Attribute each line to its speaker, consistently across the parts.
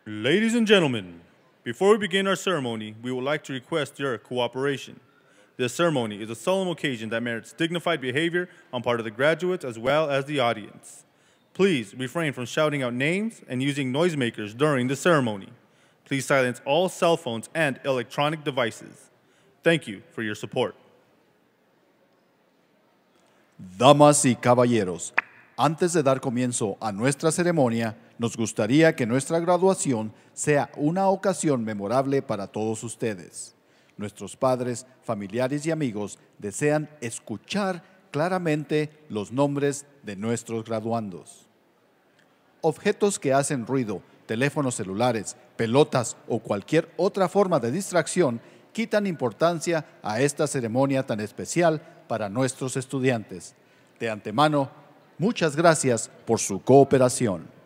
Speaker 1: Ladies and gentlemen, before we begin our ceremony, we would like to request your cooperation. This ceremony is a solemn occasion that merits dignified behavior on part of the graduates as well as the audience. Please refrain from shouting out names and using noisemakers during the ceremony. Please silence all cell phones and electronic devices. Thank you for your support.
Speaker 2: Damas y caballeros, antes de dar comienzo a nuestra ceremonia, nos gustaría que nuestra graduación sea una ocasión memorable para todos ustedes. Nuestros padres, familiares y amigos desean escuchar claramente los nombres de nuestros graduandos. Objetos que hacen ruido, teléfonos celulares, pelotas o cualquier otra forma de distracción quitan importancia a esta ceremonia tan especial para nuestros estudiantes. De antemano, muchas gracias por su cooperación.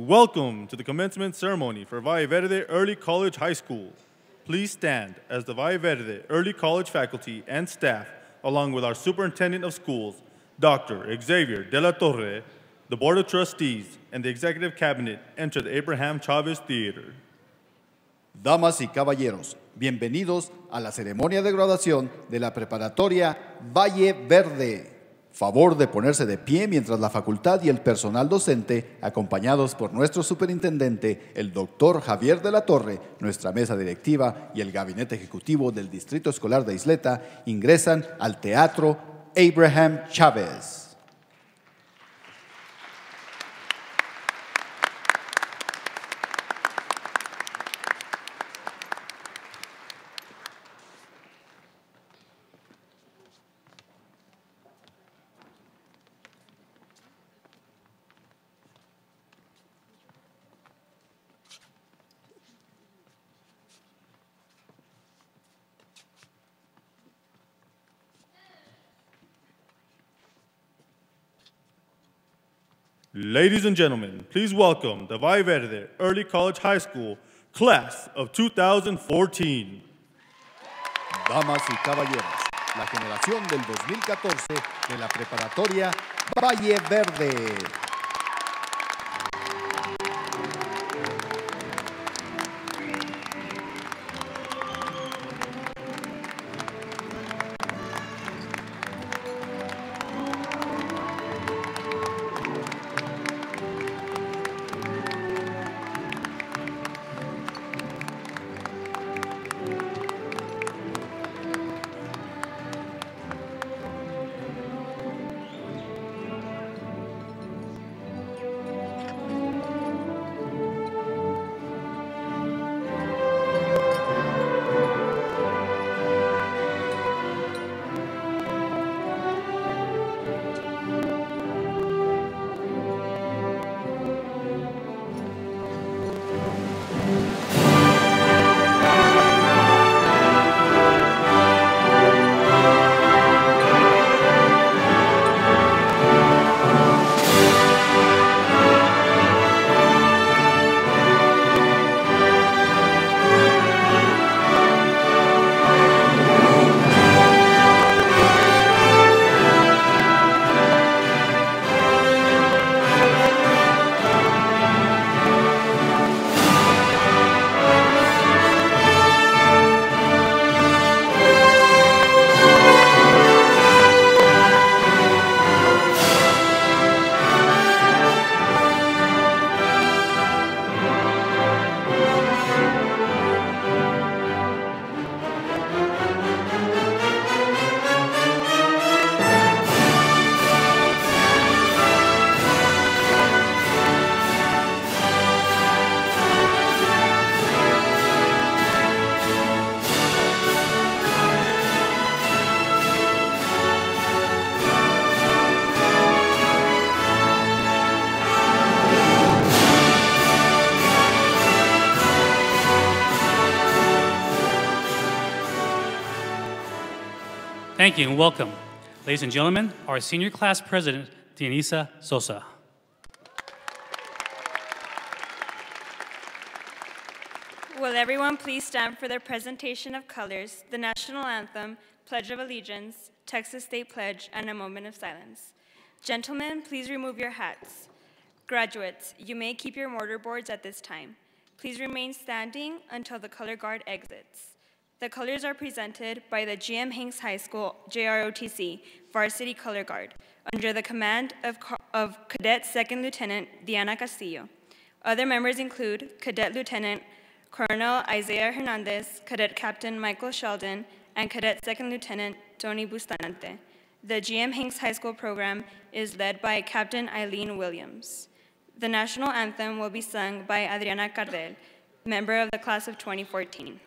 Speaker 1: Welcome to the commencement ceremony for Valle Verde Early College High School. Please stand as the Valle Verde Early College faculty and staff, along with our Superintendent of Schools, Dr. Xavier de la Torre, the Board of Trustees, and the Executive Cabinet enter the Abraham Chavez Theater.
Speaker 2: Damas y caballeros, bienvenidos a la ceremonia de graduación de la preparatoria Valle Verde. Favor de ponerse de pie mientras la facultad y el personal docente, acompañados por nuestro superintendente, el doctor Javier de la Torre, nuestra mesa directiva y el gabinete ejecutivo del Distrito Escolar de Ysleta, ingresan al Teatro Abraham Chavez.
Speaker 1: Ladies and gentlemen, please welcome the Valle Verde Early College High School Class of 2014.
Speaker 2: Damas y caballeros, la generación del 2014 de la preparatoria Valle Verde.
Speaker 3: Thank you and welcome. Ladies and gentlemen, our senior class president, Dianisa Sosa.
Speaker 4: Will everyone please stand for their presentation of colors, the national anthem, Pledge of Allegiance, Texas State Pledge, and a moment of silence. Gentlemen, please remove your hats. Graduates, you may keep your mortarboards at this time. Please remain standing until the color guard exits. The colors are presented by the GM Hanks High School JROTC Varsity Color Guard under the command of Cadet Second Lieutenant Diana Castillo. Other members include Cadet Lieutenant Colonel Isaiah Hernandez, Cadet Captain Michael Sheldon, and Cadet Second Lieutenant Tony Bustamante. The GM Hanks High School program is led by Captain Eileen Williams. The national anthem will be sung by Adriana Cardel, member of the class of 2014.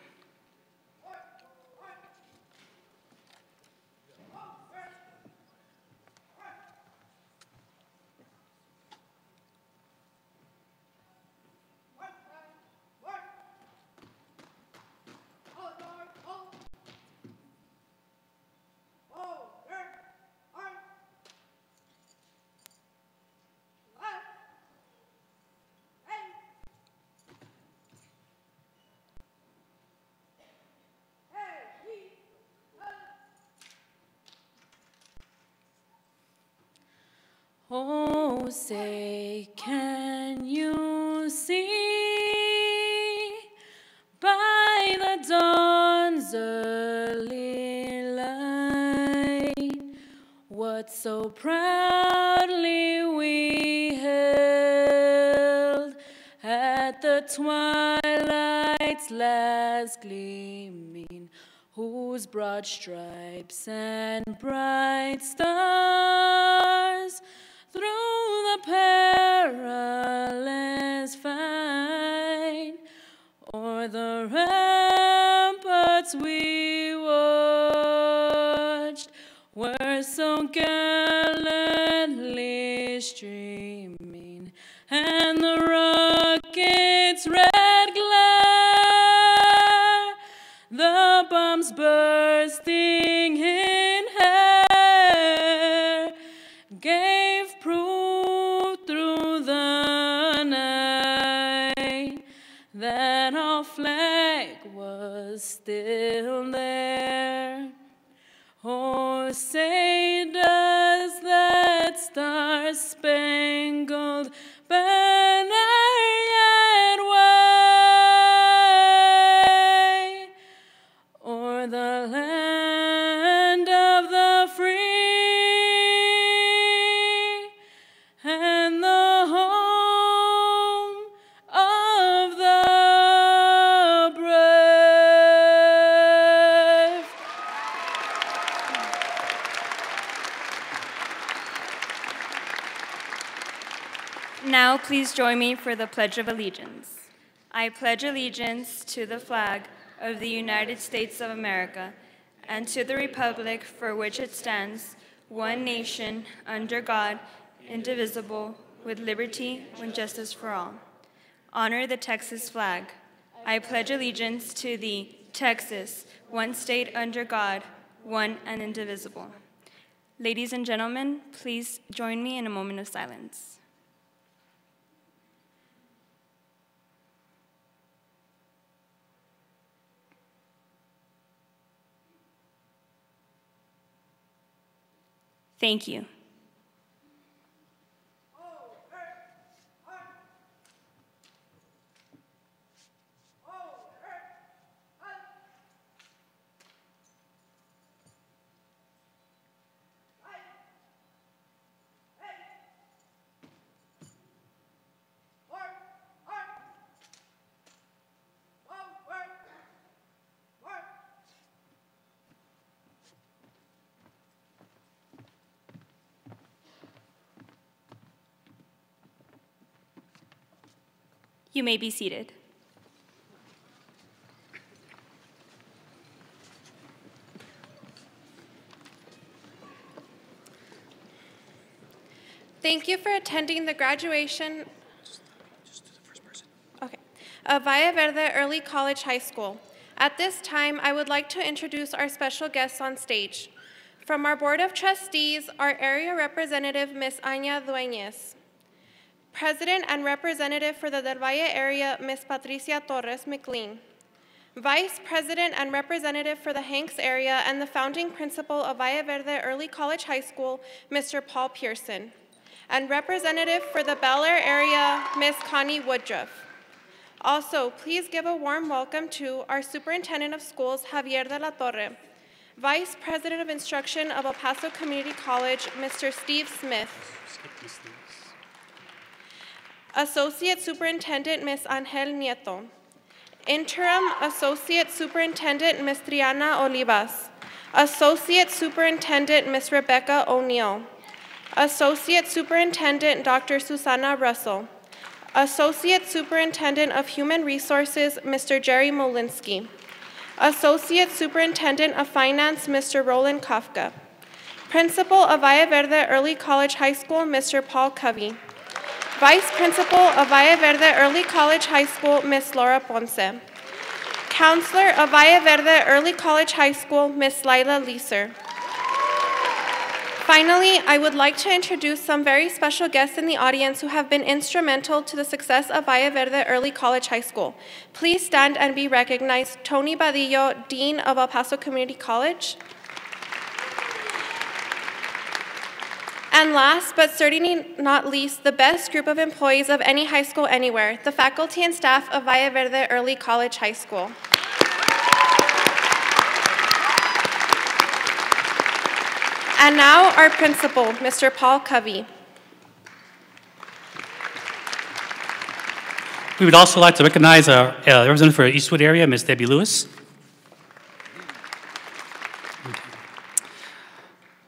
Speaker 5: Oh, say, can you see by the dawn's early light what so proudly we held at the twilight's last gleaming, whose broad stripes and bright stars through the perilous fight o'er the ramparts we watched were so gallantly streaming, and the rocket's red glare, the bombs bursting in air, gave proof through the night that our flag was still there. Oh, say does that star-spangled banner yet wave o'er the land of the free and the home of the brave?
Speaker 4: Now please join me for the Pledge of Allegiance. I pledge allegiance to the flag of the United States of America and to the republic for which it stands, one nation, under God, indivisible, with liberty and justice for all. Honor the Texas flag. I pledge allegiance to the Texas, one state under God, one and indivisible. Ladies and gentlemen, please join me in a moment of silence. Thank you. You may be seated.
Speaker 6: Thank you for attending the graduation of Valle Verde Early College High School. At this time, I would like to introduce our special guests on stage. From our Board of Trustees, our Area Representative, Ms. Anya Dueñez. President and Representative for the Del Valle area, Ms. Patricia Torres McLean. Vice President and Representative for the Hanks area and the founding principal of Valle Verde Early College High School, Mr. Paul Pearson. And Representative for the Bel Air area, Ms. Connie Woodruff. Also, please give a warm welcome to our Superintendent of Schools, Javier de la Torre, Vice President of Instruction of El Paso Community College, Mr. Steve Smith, Associate Superintendent, Ms. Angel Nieto, Interim Associate Superintendent, Ms. Triana Olivas, Associate Superintendent, Ms. Rebecca O'Neill, Associate Superintendent, Dr. Susana Russell, Associate Superintendent of Human Resources, Mr. Jerry Molinsky, Associate Superintendent of Finance, Mr. Roland Kafka, Principal of Valle Verde Early College High School, Mr. Paul Covey, Vice Principal of Valle Verde Early College High School, Ms. Laura Ponce, Counselor of Valle Verde Early College High School, Ms. Lila Leeser. Finally, I would like to introduce some very special guests in the audience who have been instrumental to the success of Valle Verde Early College High School. Please stand and be recognized. Tony Badillo, Dean of El Paso Community College. And last, but certainly not least, the best group of employees of any high school anywhere, the faculty and staff of Valle Verde Early College High School. And now, our principal, Mr. Paul Covey.
Speaker 3: We would also like to recognize our representative for Eastwood area, Ms. Debbie Lewis.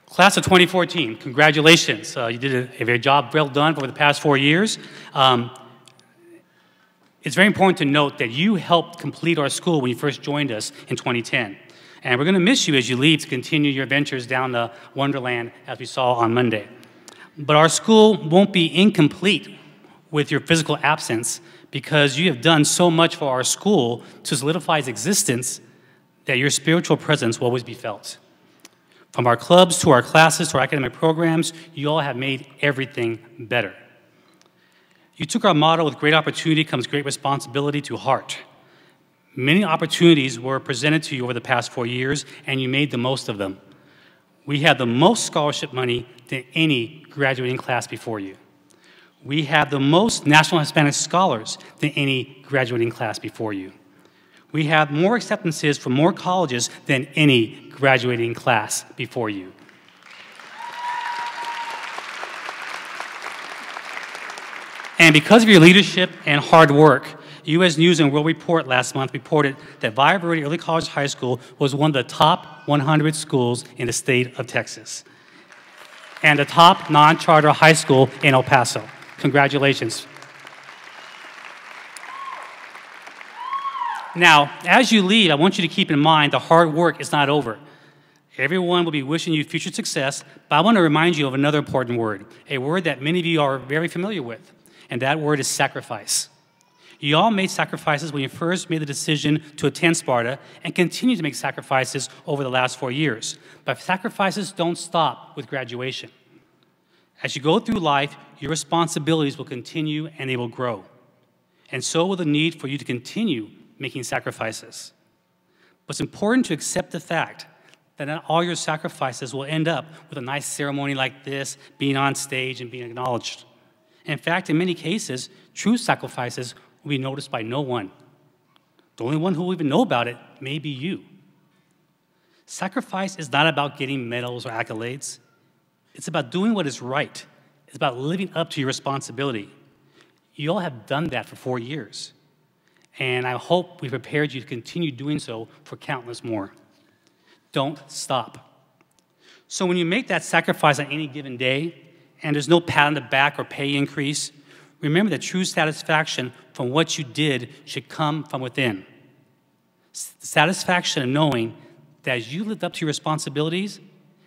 Speaker 3: Class of 2014, congratulations. You did a very job well done over the past 4 years. It's very important to note that you helped complete our school when you first joined us in 2010. And we're going to miss you as you leave to continue your ventures down the Wonderland as we saw on Monday. But our school won't be incomplete with your physical absence because you have done so much for our school to solidify its existence that your spiritual presence will always be felt. From our clubs to our classes to our academic programs, you all have made everything better. You took our motto, with great opportunity comes great responsibility, to heart. Many opportunities were presented to you over the past 4 years, and you made the most of them. We had the most scholarship money than any graduating class before you. We have the most National Hispanic Scholars than any graduating class before you. We have more acceptances from more colleges than any graduating class before you. And because of your leadership and hard work, U.S. News and World Report last month reported that Valle Verde Early College High School was one of the top 100 schools in the state of Texas and the top non-charter high school in El Paso. Congratulations. Now, as you leave, I want you to keep in mind the hard work is not over. Everyone will be wishing you future success, but I want to remind you of another important word, a word that many of you are very familiar with, and that word is sacrifice. You all made sacrifices when you first made the decision to attend Sparta and continue to make sacrifices over the last 4 years. But sacrifices don't stop with graduation. As you go through life, your responsibilities will continue and they will grow. And so will the need for you to continue making sacrifices. But it's important to accept the fact that not all your sacrifices will end up with a nice ceremony like this, being on stage and being acknowledged. In fact, in many cases, true sacrifices will be noticed by no one. The only one who will even know about it may be you. Sacrifice is not about getting medals or accolades. It's about doing what is right. It's about living up to your responsibility. You all have done that for 4 years. And I hope we prepared you to continue doing so for countless more. Don't stop. So when you make that sacrifice on any given day, and there's no pat on the back or pay increase, remember that true satisfaction from what you did should come from within. Satisfaction of knowing that as you lived up to your responsibilities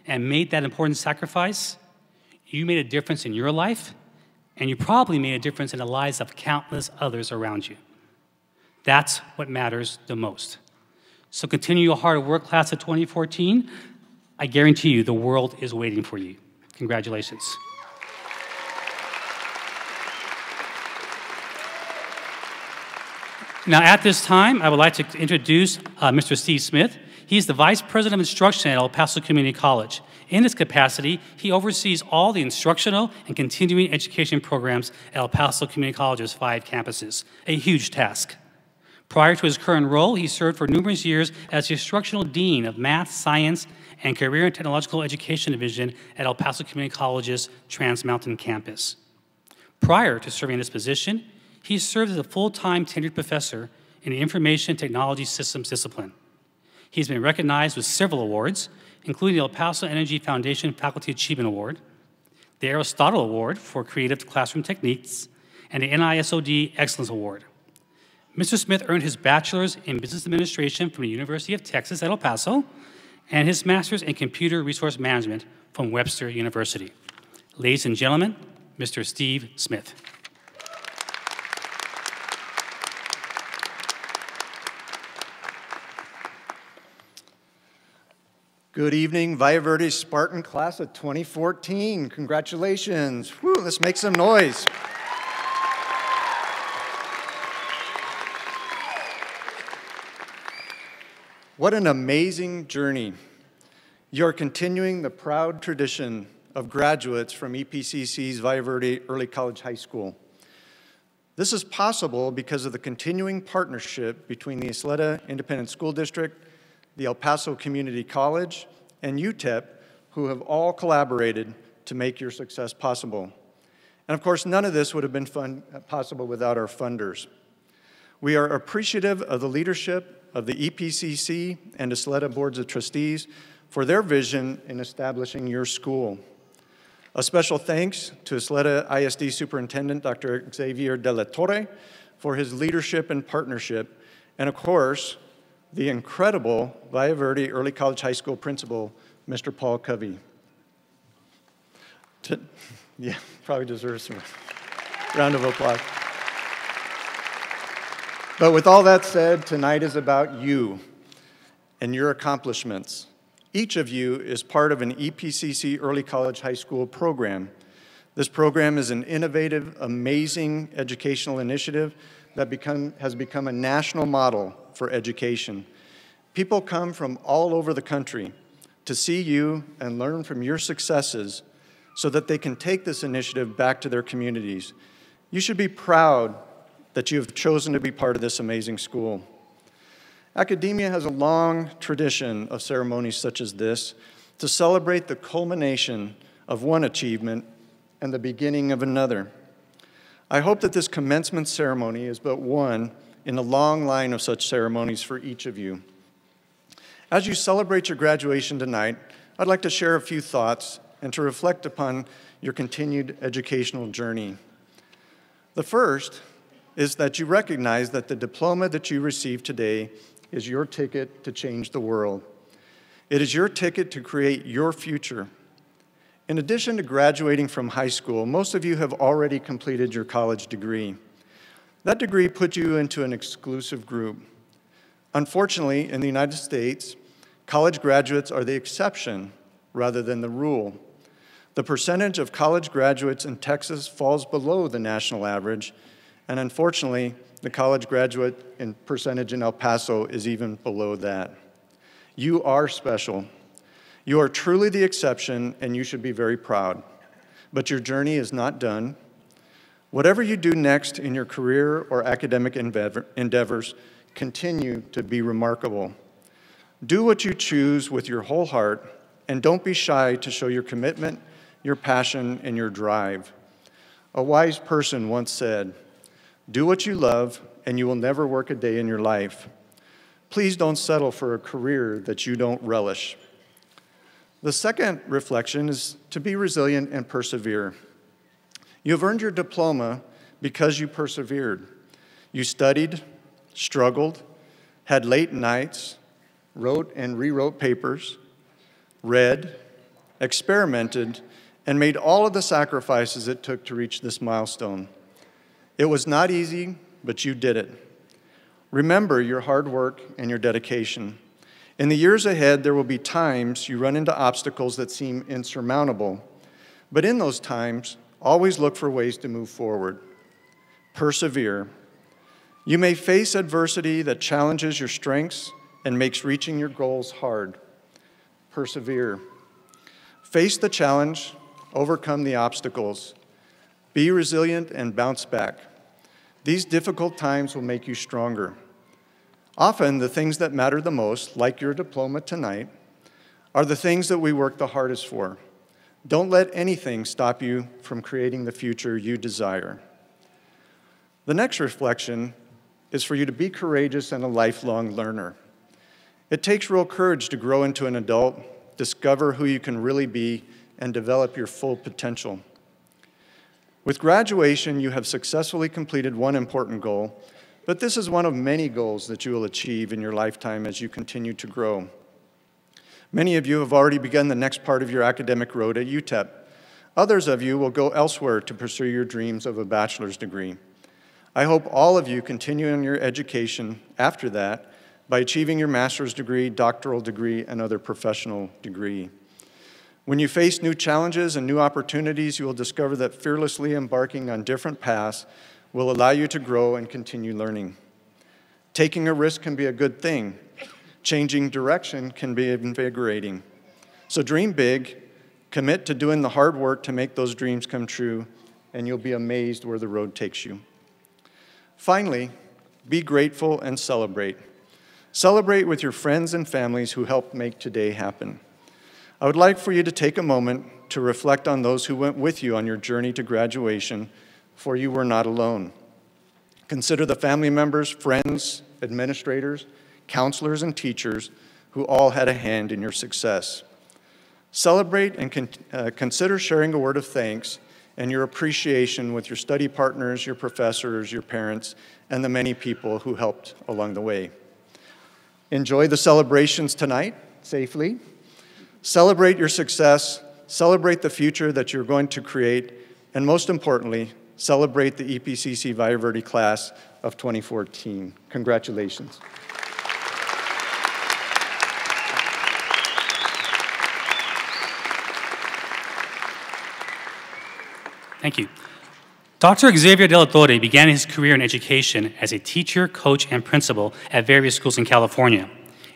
Speaker 3: and made that important sacrifice, you made a difference in your life, and you probably made a difference in the lives of countless others around you. That's what matters the most. So continue your hard work, class of 2014. I guarantee you the world is waiting for you. Congratulations. Now, at this time, I would like to introduce Mr. Steve Smith. He's the Vice President of Instruction at El Paso Community College. In this capacity, he oversees all the instructional and continuing education programs at El Paso Community College's 5 campuses, a huge task. Prior to his current role, he served for numerous years as the Instructional Dean of Math, Science, and Career and Technological Education Division at El Paso Community College's Trans Mountain campus. Prior to serving in this position, he served as a full-time tenured professor in the Information Technology Systems discipline. He's been recognized with several awards, including the El Paso Energy Foundation Faculty Achievement Award, the Aristotle Award for Creative Classroom Techniques, and the NISOD Excellence Award. Mr. Smith earned his bachelor's in business administration from the University of Texas at El Paso and his master's in computer resource management from Webster University. Ladies and gentlemen, Mr. Steve Smith.
Speaker 7: Good evening, Valle Verde Spartan class of 2014. Congratulations. Whew, let's make some noise. What an amazing journey. You're continuing the proud tradition of graduates from EPCC's Valle Verde Early College High School. This is possible because of the continuing partnership between the Ysleta Independent School District, the El Paso Community College, and UTEP, who have all collaborated to make your success possible. And of course, none of this would have been possible without our funders. We are appreciative of the leadership of the EPCC and Ysleta Boards of Trustees for their vision in establishing your school. A special thanks to Ysleta ISD Superintendent Dr. Xavier de la Torre for his leadership and partnership, and of course, the incredible Valle Verde Early College High School principal, Mr. Paul Covey. Yeah, probably deserves some round of applause. But with all that said, tonight is about you and your accomplishments. Each of you is part of an EPCC Early College High School program. This program is an innovative, amazing educational initiative that has become a national model for education. People come from all over the country to see you and learn from your successes so that they can take this initiative back to their communities. You should be proud that you have chosen to be part of this amazing school. Academia has a long tradition of ceremonies such as this to celebrate the culmination of one achievement and the beginning of another. I hope that this commencement ceremony is but one in a long line of such ceremonies for each of you. As you celebrate your graduation tonight, I'd like to share a few thoughts and to reflect upon your continued educational journey. The first is that you recognize that the diploma that you receive today is your ticket to change the world. It is your ticket to create your future. In addition to graduating from high school, most of you have already completed your college degree. That degree puts you into an exclusive group. Unfortunately, in the United States, college graduates are the exception rather than the rule. The percentage of college graduates in Texas falls below the national average, and unfortunately, the college graduate percentage in El Paso is even below that. You are special. You are truly the exception, and you should be very proud. But your journey is not done. Whatever you do next in your career or academic endeavors, continue to be remarkable. Do what you choose with your whole heart, and don't be shy to show your commitment, your passion, and your drive. A wise person once said, "Do what you love, and you will never work a day in your life." Please don't settle for a career that you don't relish. The second reflection is to be resilient and persevere. You have earned your diploma because you persevered. You studied, struggled, had late nights, wrote and rewrote papers, read, experimented, and made all of the sacrifices it took to reach this milestone. It was not easy, but you did it. Remember your hard work and your dedication. In the years ahead, there will be times you run into obstacles that seem insurmountable, but in those times, always look for ways to move forward. Persevere. You may face adversity that challenges your strengths and makes reaching your goals hard. Persevere. Face the challenge, overcome the obstacles. Be resilient and bounce back. These difficult times will make you stronger. Often, the things that matter the most, like your diploma tonight, are the things that we work the hardest for. Don't let anything stop you from creating the future you desire. The next reflection is for you to be courageous and a lifelong learner. It takes real courage to grow into an adult, discover who you can really be, and develop your full potential. With graduation, you have successfully completed one important goal, but this is one of many goals that you will achieve in your lifetime as you continue to grow. Many of you have already begun the next part of your academic road at UTEP. Others of you will go elsewhere to pursue your dreams of a bachelor's degree. I hope all of you continue in your education after that by achieving your master's degree, doctoral degree, and other professional degree. When you face new challenges and new opportunities, you will discover that fearlessly embarking on different paths will allow you to grow and continue learning. Taking a risk can be a good thing. Changing direction can be invigorating. So dream big, commit to doing the hard work to make those dreams come true, and you'll be amazed where the road takes you. Finally, be grateful and celebrate. Celebrate with your friends and families who helped make today happen. I would like for you to take a moment to reflect on those who went with you on your journey to graduation, for you were not alone. Consider the family members, friends, administrators, counselors, and teachers who all had a hand in your success. Celebrate and consider sharing a word of thanks and your appreciation with your study partners, your professors, your parents, and the many people who helped along the way. Enjoy the celebrations tonight safely. Celebrate your success, celebrate the future that you're going to create, and most importantly, celebrate the EPCC Valle Verde class of 2014. Congratulations.
Speaker 3: Thank you. Dr. Xavier De La Torre began his career in education as a teacher, coach, and principal at various schools in California.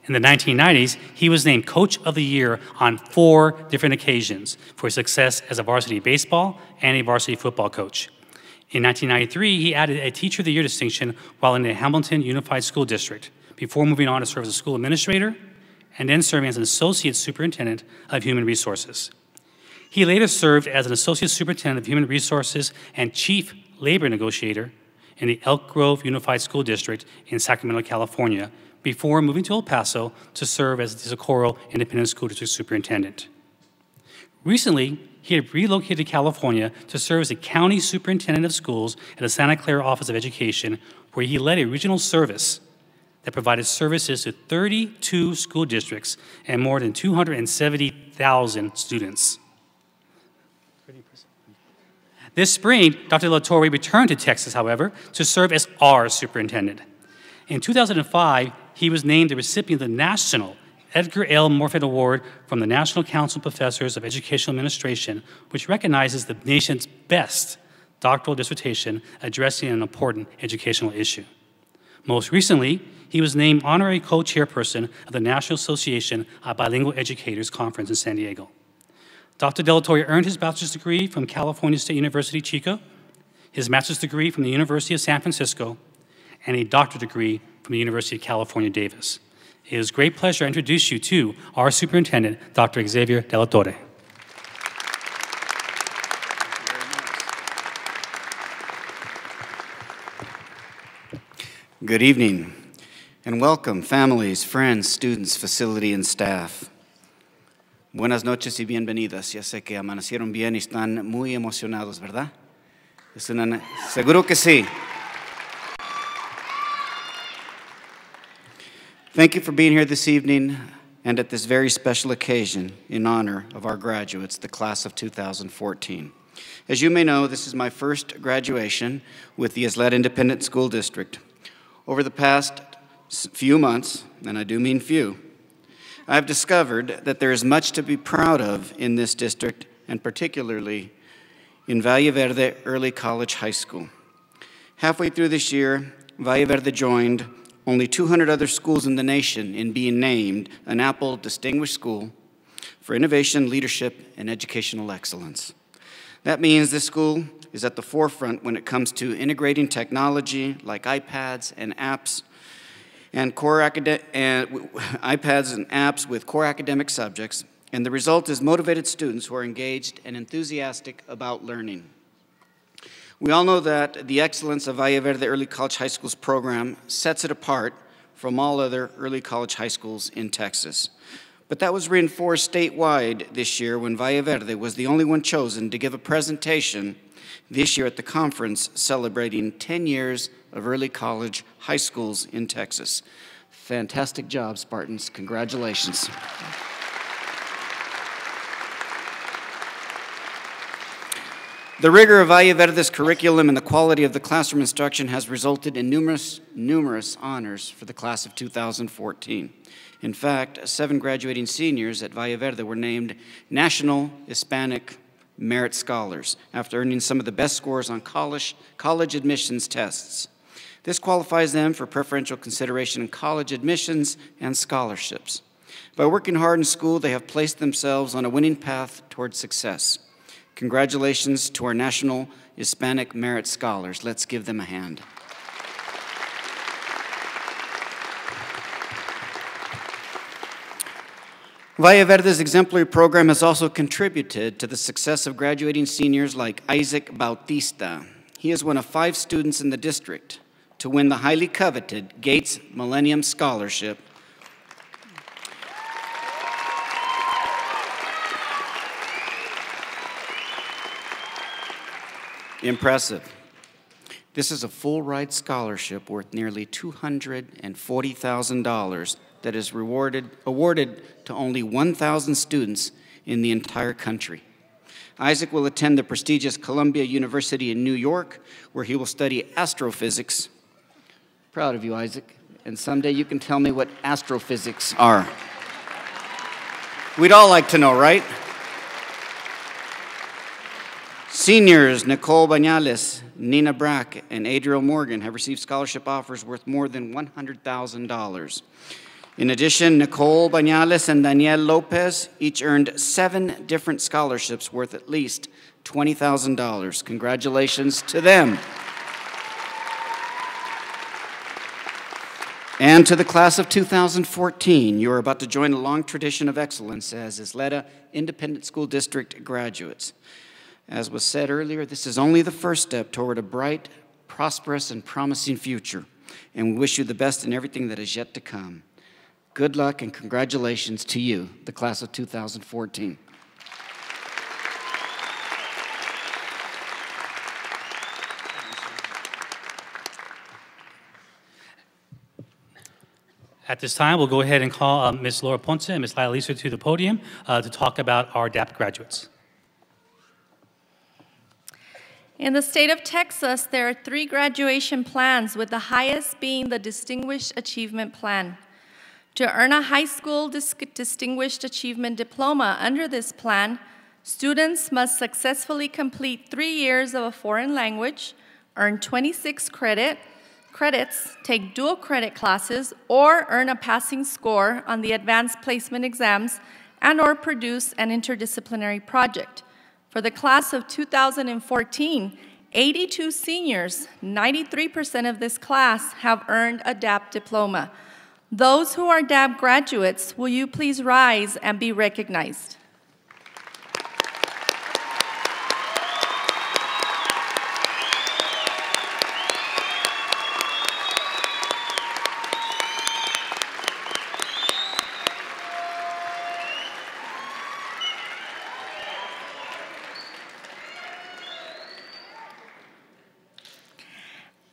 Speaker 3: In the 1990s, he was named Coach of the Year on 4 different occasions for his success as a varsity baseball and a varsity football coach. In 1993, he added a Teacher of the Year distinction while in the Hamilton Unified School District, before moving on to serve as a school administrator and then serving as an Associate Superintendent of Human Resources. He later served as an Associate Superintendent of Human Resources and Chief Labor Negotiator in the Elk Grove Unified School District in Sacramento, California, before moving to El Paso to serve as the Socorro Independent School District Superintendent. Recently, he had relocated to California to serve as a County Superintendent of Schools at the Santa Clara Office of Education, where he led a regional service that provided services to 32 school districts and more than 270,000 students. This spring, Dr. De La Torre returned to Texas, however, to serve as our superintendent. In 2005, he was named the recipient of the National Edgar L. Morfett Award from the National Council of Professors of Educational Administration, which recognizes the nation's best doctoral dissertation addressing an important educational issue. Most recently, he was named honorary co-chairperson of the National Association of Bilingual Educators Conference in San Diego. Dr. De La Torre earned his bachelor's degree from California State University, Chico, his master's degree from the University of San Francisco, and a doctorate degree from the University of California, Davis. It is a great pleasure to introduce you to our superintendent, Dr. Xavier De La Torre.
Speaker 8: Good evening, and welcome families, friends, students, facility, and staff. Buenas noches y bienvenidas. Ya sé que amanecieron bien y están muy emocionados, ¿verdad? Seguro que sí. Thank you for being here this evening and at this very special occasion in honor of our graduates, the class of 2014. As you may know, this is my first graduation with the Ysleta Independent School District. Over the past few months, and I do mean few, I've discovered that there is much to be proud of in this district, and particularly in Valle Verde Early College High School. Halfway through this year, Valle Verde joined only 200 other schools in the nation in being named an Apple Distinguished School for Innovation, Leadership, and Educational Excellence. That means this school is at the forefront when it comes to integrating technology like iPads and apps with core academic subjects, and the result is motivated students who are engaged and enthusiastic about learning. We all know that the excellence of Valle Verde Early College High School's program sets it apart from all other early college high schools in Texas. But that was reinforced statewide this year when Valle Verde was the only one chosen to give a presentation this year at the conference celebrating 10 years of early college high schools in Texas. Fantastic job, Spartans. Congratulations. The rigor of Valle Verde's curriculum and the quality of the classroom instruction has resulted in numerous honors for the class of 2014. In fact, 7 graduating seniors at Valle Verde were named National Hispanic Merit Scholars after earning some of the best scores on college admissions tests. This qualifies them for preferential consideration in college admissions and scholarships. By working hard in school, they have placed themselves on a winning path toward success. Congratulations to our National Hispanic Merit Scholars. Let's give them a hand. Valle Verde's exemplary program has also contributed to the success of graduating seniors like Isaac Bautista. He is one of 5 students in the district to win the highly coveted Gates Millennium Scholarship. Impressive. This is a full-ride scholarship worth nearly $240,000 that is awarded to only 1,000 students in the entire country. Isaac will attend the prestigious Columbia University in New York, where he will study astrophysics. Proud of you, Isaac. And someday you can tell me what astrophysics are. We'd all like to know, right? Seniors Nicole Bañales, Nina Brack, and Adriel Morgan have received scholarship offers worth more than $100,000. In addition, Nicole Bañales and Daniel Lopez each earned 7 different scholarships worth at least $20,000. Congratulations to them. And to the class of 2014, you are about to join a long tradition of excellence as Ysleta Independent School District graduates. As was said earlier, this is only the first step toward a bright, prosperous, and promising future, and we wish you the best in everything that is yet to come. Good luck and congratulations to you, the class of 2014.
Speaker 3: At this time, we'll go ahead and call Ms. Laura Ponce and Ms. Lila Lisa to the podium to talk about our DAP graduates.
Speaker 9: In the state of Texas, there are 3 graduation plans, with the highest being the Distinguished Achievement Plan. To earn a high school Distinguished Achievement Diploma under this plan, students must successfully complete 3 years of a foreign language, earn 26 credits, take dual credit classes, or earn a passing score on the advanced placement exams, and/or produce an interdisciplinary project. For the class of 2014, 82 seniors, 93% of this class, have earned a DAP diploma. Those who are DAP graduates, will you please rise and be recognized?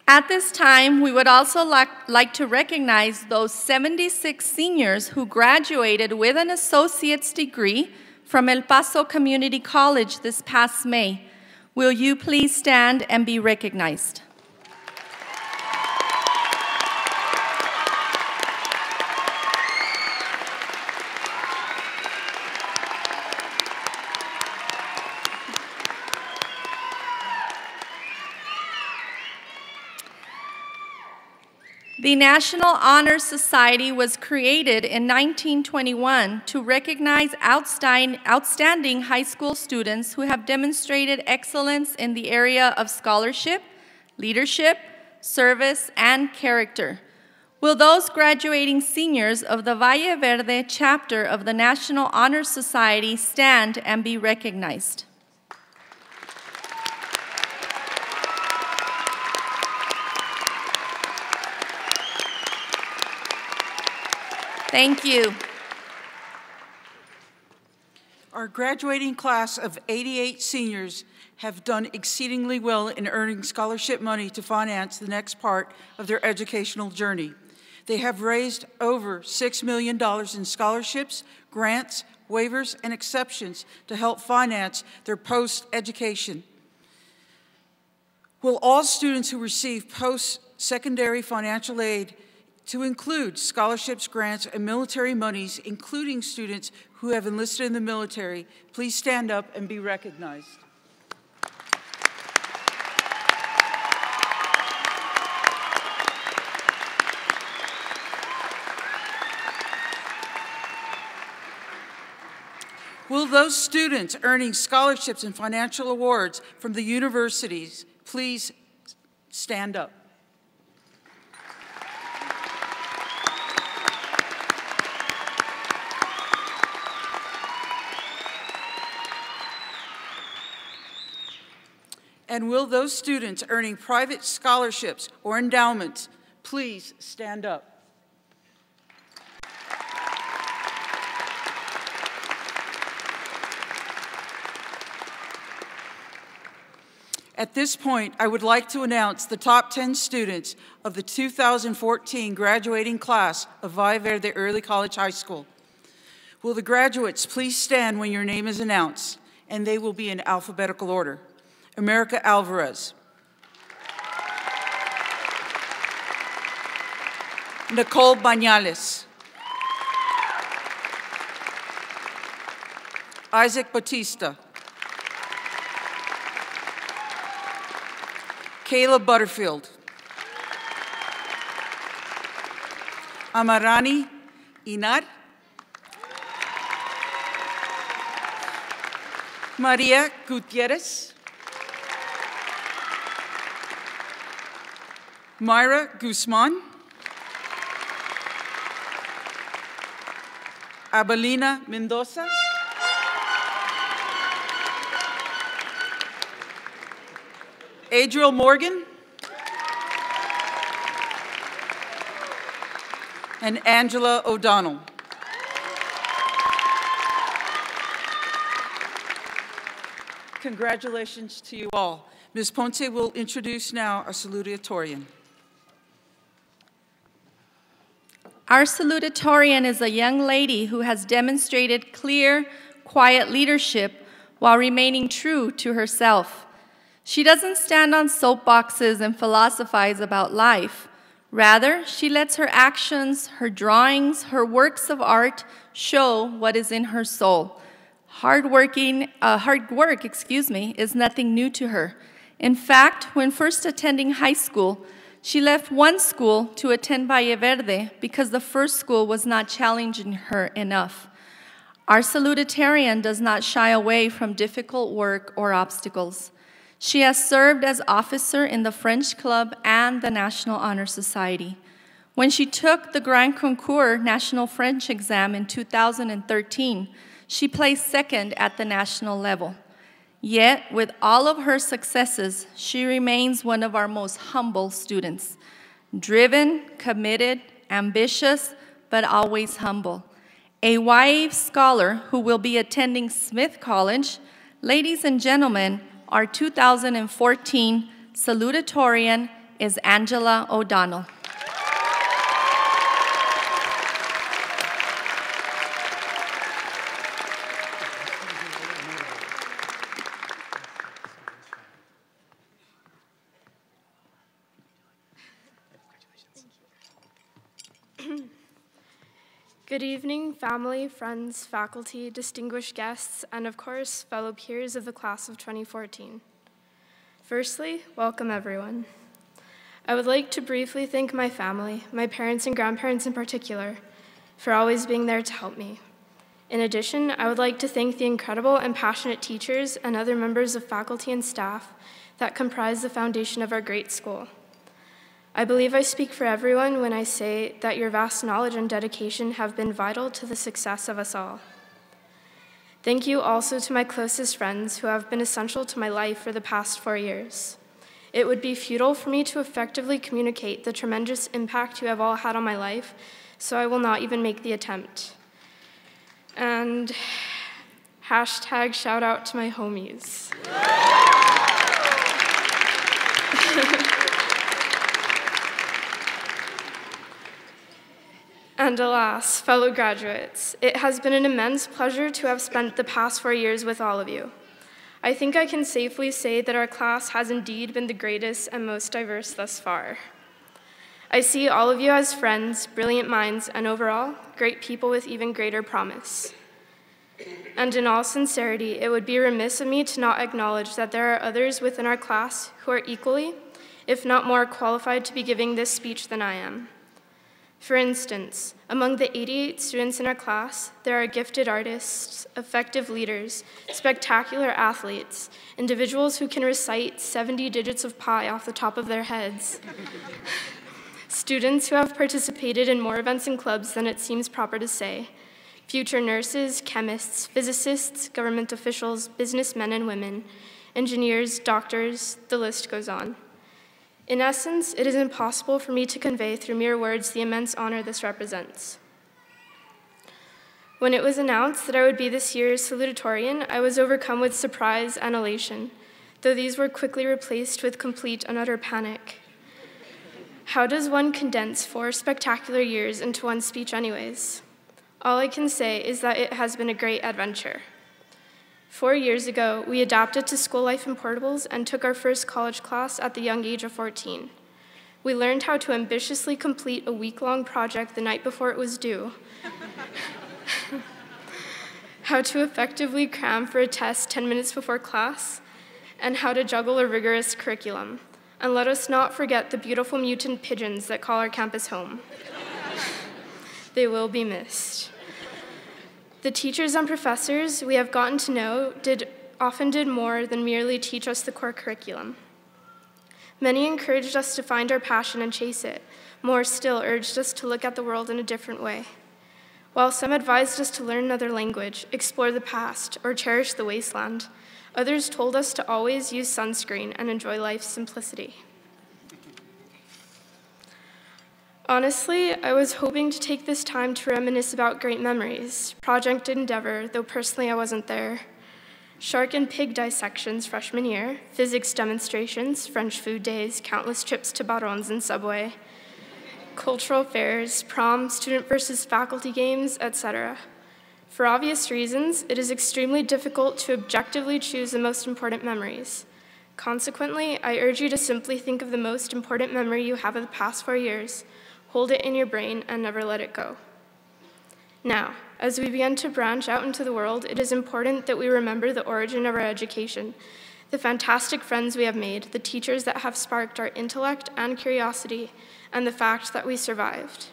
Speaker 9: At this time, we would also like to recognize those 76 seniors who graduated with an associate's degree from El Paso Community College this past May. Will you please stand and be recognized? The National Honor Society was created in 1921 to recognize outstanding high school students who have demonstrated excellence in the area of scholarship, leadership, service, and character. Will those graduating seniors of the Valle Verde chapter of the National Honor Society stand and be recognized? Thank you.
Speaker 10: Our graduating class of 88 seniors have done exceedingly well in earning scholarship money to finance the next part of their educational journey. They have raised over $6 million in scholarships, grants, waivers, and exceptions to help finance their post-education. Will all students who receive post-secondary financial aid to include scholarships, grants, and military monies, including students who have enlisted in the military, please stand up and be recognized. Will those students earning scholarships and financial awards from the universities please stand up? And will those students earning private scholarships or endowments please stand up? At this point, I would like to announce the top 10 students of the 2014 graduating class of Valle Verde Early College High School. Will the graduates please stand when your name is announced, and they will be in alphabetical order. America Alvarez. Nicole Bañales. Isaac Batista. Kayla Butterfield. Amarani Inar. Maria Gutierrez. Myra Guzman. Abelina Mendoza. Adriel Morgan. And Angela O'Donnell. Congratulations to you all. Ms. Ponce will introduce now our salutatorian.
Speaker 9: Our salutatorian is a young lady who has demonstrated clear, quiet leadership while remaining true to herself. She doesn't stand on soapboxes and philosophize about life. Rather, she lets her actions, her drawings, her works of art show what is in her soul. Hard work, is nothing new to her. In fact, when first attending high school, she left one school to attend Valle Verde because the first school was not challenging her enough. Our salutatorian does not shy away from difficult work or obstacles. She has served as officer in the French Club and the National Honor Society. When she took the Grand Concours National French exam in 2013, she placed second at the national level. Yet, with all of her successes, she remains one of our most humble students. Driven, committed, ambitious, but always humble. A YA scholar who will be attending Smith College. Ladies and gentlemen, our 2014 salutatorian is Angela O'Donnell.
Speaker 11: Good evening, family, friends, faculty, distinguished guests, and of course, fellow peers of the class of 2014. Firstly, welcome everyone. I would like to briefly thank my family, my parents and grandparents in particular, for always being there to help me. In addition, I would like to thank the incredible and passionate teachers and other members of faculty and staff that comprise the foundation of our great school. I believe I speak for everyone when I say that your vast knowledge and dedication have been vital to the success of us all. Thank you also to my closest friends who have been essential to my life for the past 4 years. It would be futile for me to effectively communicate the tremendous impact you have all had on my life, so I will not even make the attempt. And hashtag shout out to my homies. And alas, fellow graduates, it has been an immense pleasure to have spent the past 4 years with all of you. I think I can safely say that our class has indeed been the greatest and most diverse thus far. I see all of you as friends, brilliant minds, and overall, great people with even greater promise. And in all sincerity, it would be remiss of me to not acknowledge that there are others within our class who are equally, if not more, qualified to be giving this speech than I am. For instance, among the 88 students in our class, there are gifted artists, effective leaders, spectacular athletes, individuals who can recite 70 digits of pi off the top of their heads, students who have participated in more events and clubs than it seems proper to say, future nurses, chemists, physicists, government officials, businessmen and women, engineers, doctors, the list goes on. In essence, it is impossible for me to convey through mere words the immense honor this represents. When it was announced that I would be this year's salutatorian, I was overcome with surprise and elation, though these were quickly replaced with complete and utter panic. How does one condense 4 spectacular years into one speech anyways? All I can say is that it has been a great adventure. 4 years ago, we adapted to school life in portables and took our first college class at the young age of 14. We learned how to ambitiously complete a week-long project the night before it was due, how to effectively cram for a test 10 minutes before class, and how to juggle a rigorous curriculum. And let us not forget the beautiful mutant pigeons that call our campus home. They will be missed. The teachers and professors we have gotten to know often did more than merely teach us the core curriculum. Many encouraged us to find our passion and chase it. More still urged us to look at the world in a different way. While some advised us to learn another language, explore the past, or cherish the wasteland, others told us to always use sunscreen and enjoy life's simplicity. Honestly, I was hoping to take this time to reminisce about great memories. Project Endeavor, though personally I wasn't there. Shark and pig dissections freshman year, physics demonstrations, French food days, countless trips to Barons and Subway, cultural fairs, prom, student versus faculty games, etc. For obvious reasons, it is extremely difficult to objectively choose the most important memories. Consequently, I urge you to simply think of the most important memory you have of the past 4 years, hold it in your brain, and never let it go. Now, as we begin to branch out into the world, it is important that we remember the origin of our education, the fantastic friends we have made, the teachers that have sparked our intellect and curiosity, and the fact that we survived.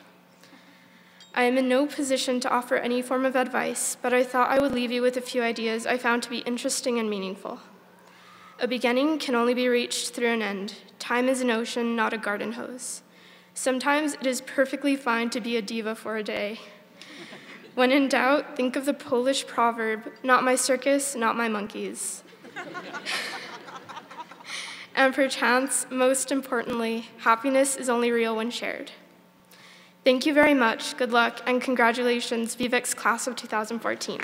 Speaker 11: I am in no position to offer any form of advice, but I thought I would leave you with a few ideas I found to be interesting and meaningful. A beginning can only be reached through an end. Time is an ocean, not a garden hose. Sometimes it is perfectly fine to be a diva for a day. When in doubt, think of the Polish proverb, not my circus, not my monkeys. And perchance, most importantly, happiness is only real when shared. Thank you very much, good luck, and congratulations, VVEX class of 2014.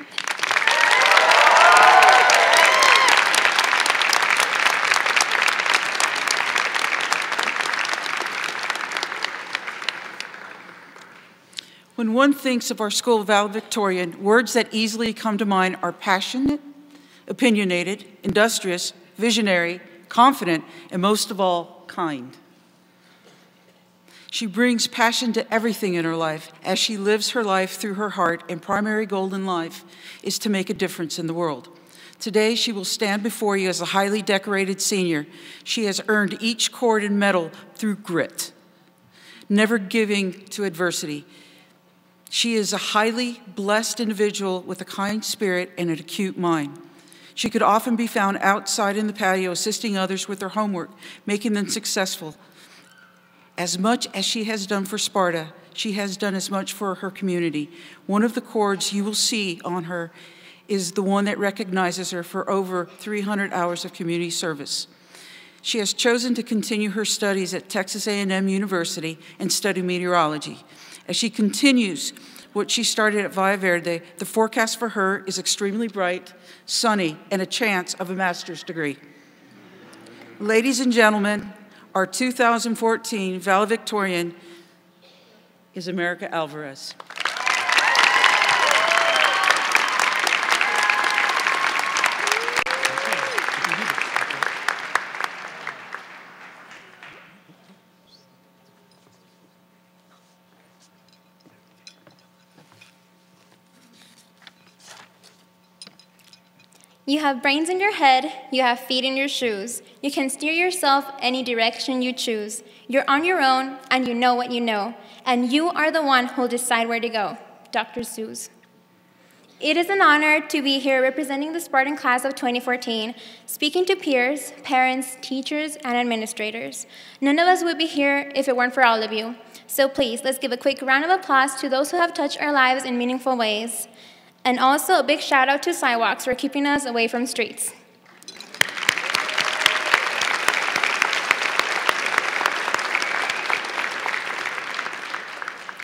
Speaker 10: When one thinks of our school valedictorian, words that easily come to mind are passionate, opinionated, industrious, visionary, confident, and most of all, kind. She brings passion to everything in her life as she lives her life through her heart, and primary goal in life is to make a difference in the world. Today, she will stand before you as a highly decorated senior. She has earned each cord and medal through grit, never giving to adversity. She is a highly blessed individual with a kind spirit and an acute mind. She could often be found outside in the patio assisting others with their homework, making them successful. As much as she has done for Sparta, she has done as much for her community. One of the cords you will see on her is the one that recognizes her for over 300 hours of community service. She has chosen to continue her studies at Texas A&M University and study meteorology. As she continues what she started at Valle Verde, the forecast for her is extremely bright, sunny, and a chance of a master's degree. Ladies and gentlemen, our 2014 valedictorian is America Alvarez.
Speaker 12: You have brains in your head, you have feet in your shoes. You can steer yourself any direction you choose. You're on your own, and you know what you know. And you are the one who'll decide where to go. Dr. Seuss. It is an honor to be here representing the Spartan class of 2014, speaking to peers, parents, teachers, and administrators. None of us would be here if it weren't for all of you. So please, let's give a quick round of applause to those who have touched our lives in meaningful ways. And also a big shout out to sidewalks for keeping us away from streets.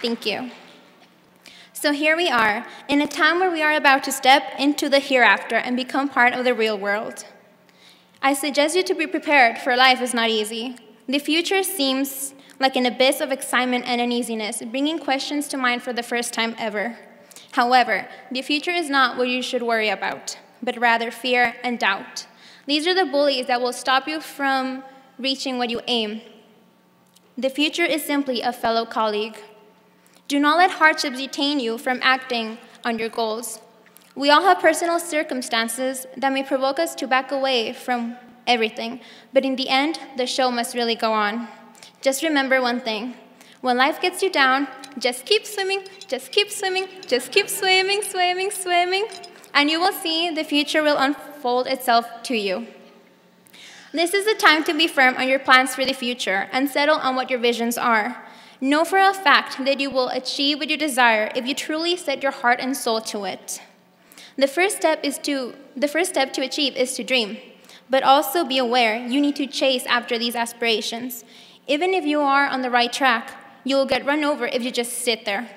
Speaker 12: Thank you. So here we are, in a time where we are about to step into the hereafter and become part of the real world. I suggest you to be prepared, for life is not easy. The future seems like an abyss of excitement and uneasiness, bringing questions to mind for the first time ever. However, the future is not what you should worry about, but rather fear and doubt. These are the bullies that will stop you from reaching what you aim. The future is simply a fellow colleague. Do not let hardships detain you from acting on your goals. We all have personal circumstances that may provoke us to back away from everything, but in the end, the show must really go on. Just remember one thing. When life gets you down, just keep swimming, just keep swimming, just keep swimming, swimming, swimming, and you will see the future will unfold itself to you. This is the time to be firm on your plans for the future and settle on what your visions are. Know for a fact that you will achieve what you desire if you truly set your heart and soul to it. The first step to achieve is to dream, but also be aware you need to chase after these aspirations. Even if you are on the right track, you will get run over if you just sit there.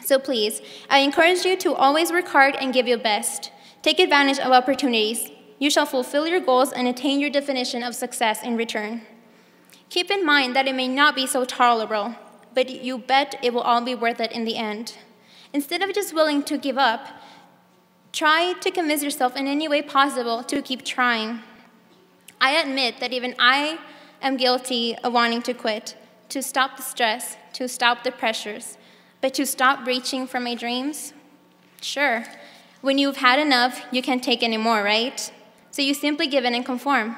Speaker 12: So please, I encourage you to always work hard and give your best. Take advantage of opportunities. You shall fulfill your goals and attain your definition of success in return. Keep in mind that it may not be so tolerable, but you bet it will all be worth it in the end. Instead of just willing to give up, try to convince yourself in any way possible to keep trying. I admit that even I am guilty of wanting to quit, to stop the stress, to stop the pressures, but to stop reaching for my dreams? Sure, when you've had enough, you can't take any more, right? So you simply give in and conform.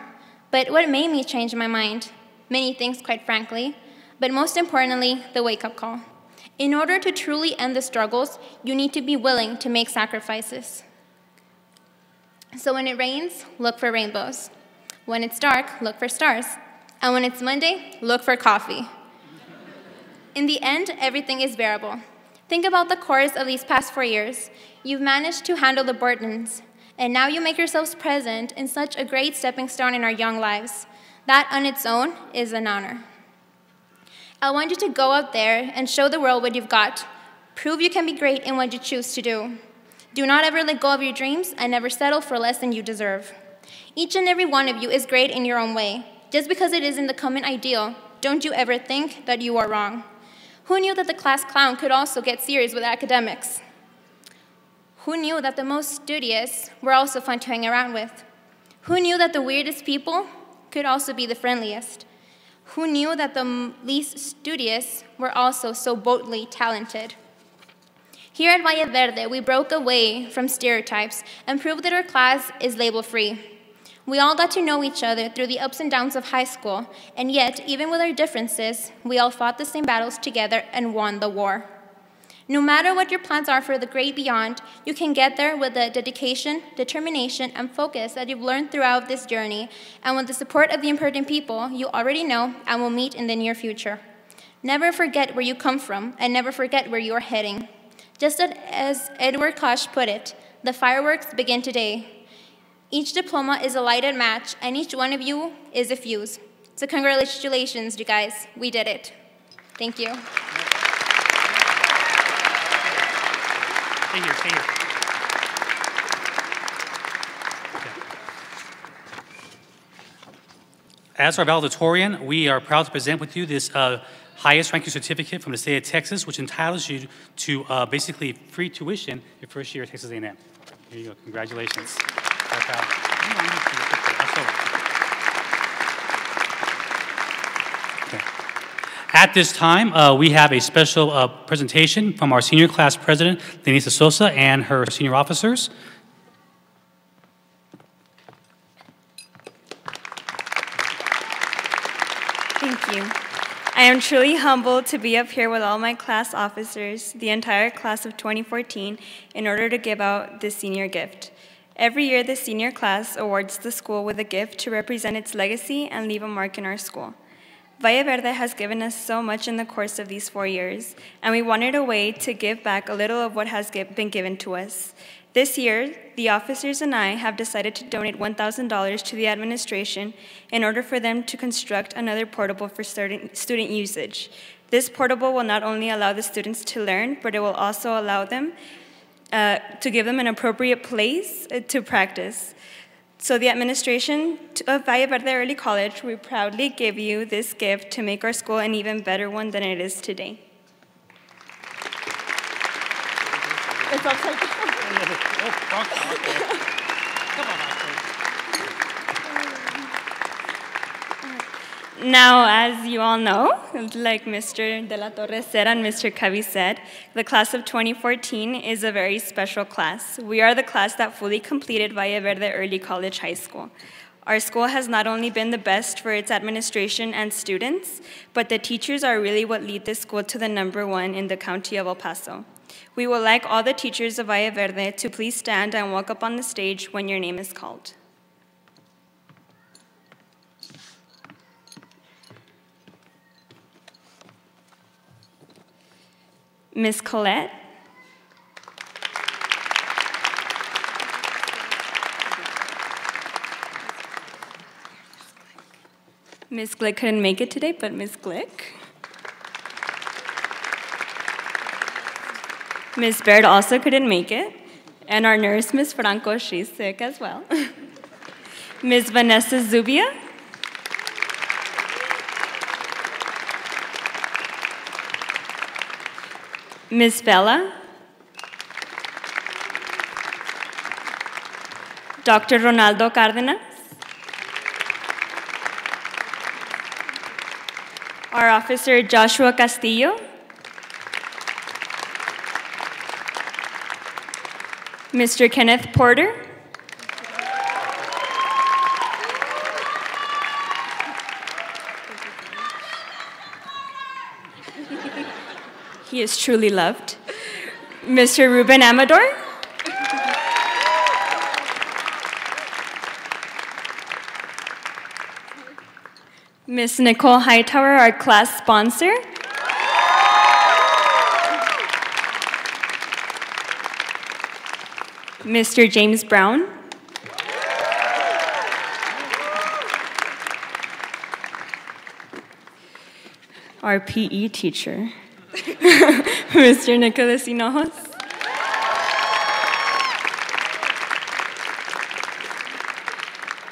Speaker 12: But what made me change my mind? Many things, quite frankly, but most importantly, the wake-up call. In order to truly end the struggles, you need to be willing to make sacrifices. So when it rains, look for rainbows. When it's dark, look for stars. And when it's Monday, look for coffee. In the end, everything is bearable. Think about the course of these past 4 years. You've managed to handle the burdens, and now you make yourselves present in such a great stepping stone in our young lives. That on its own is an honor. I want you to go out there and show the world what you've got. Prove you can be great in what you choose to do. Do not ever let go of your dreams and never settle for less than you deserve. Each and every one of you is great in your own way. Just because it isn't the common ideal, don't you ever think that you are wrong. Who knew that the class clown could also get serious with academics? Who knew that the most studious were also fun to hang around with? Who knew that the weirdest people could also be the friendliest? Who knew that the least studious were also so boldly talented? Here at Valle Verde, we broke away from stereotypes and proved that our class is label-free. We all got to know each other through the ups and downs of high school, and yet, even with our differences, we all fought the same battles together and won the war. No matter what your plans are for the great beyond, you can get there with the dedication, determination, and focus that you've learned throughout this journey, and with the support of the important people you already know and will meet in the near future. Never forget where you come from, and never forget where you are heading. Just as Edward Koch put it, the fireworks begin today. Each diploma is a lighted match, and each one of you is a fuse. So congratulations, you guys. We did it. Thank you.
Speaker 3: Stay here, stay here. As our valedictorian, we are proud to present with you this highest ranking certificate from the state of Texas, which entitles you to basically free tuition your first year at Texas A&M. Here you go. Congratulations. Very proud. Okay. At this time, we have a special presentation from our senior class president, Denise Sosa, and her senior officers.
Speaker 4: Thank you. I am truly humbled to be up here with all my class officers, the entire class of 2014, in order to give out this senior gift. Every year, the senior class awards the school with a gift to represent its legacy and leave a mark in our school. Valle Verde has given us so much in the course of these 4 years, and we wanted a way to give back a little of what has been given to us. This year, the officers and I have decided to donate $1,000 to the administration in order for them to construct another portable for student usage. This portable will not only allow the students to learn, but it will also allow them to give them an appropriate place to practice. So the administration of Valle Verde Early College, we proudly give you this gift to make our school an even better one than it is today. It's upside down. Now, as you all know, like Mr. De La Torre said and Mr. Chavez said, the class of 2014 is a very special class. We are the class that fully completed Valle Verde Early College High School. Our school has not only been the best for its administration and students, but the teachers are really what lead this school to the #1 in the county of El Paso. We would like all the teachers of Valle Verde to please stand and walk up on the stage when your name is called. Miss Colette. Miss Glick couldn't make it today, but Miss Glick. Miss Baird also couldn't make it. And our nurse, Miss Franco, she's sick as well. Miss Vanessa Zubia. Miss Bella. Dr. Ronaldo Cárdenas. Our officer, Joshua Castillo. Mr. Kenneth Porter. He is truly loved. Mr. Ruben Amador. Miss Nicole Hightower, our class sponsor. Mr. James Brown. Our PE teacher. Mr. Nicholas Hinojos.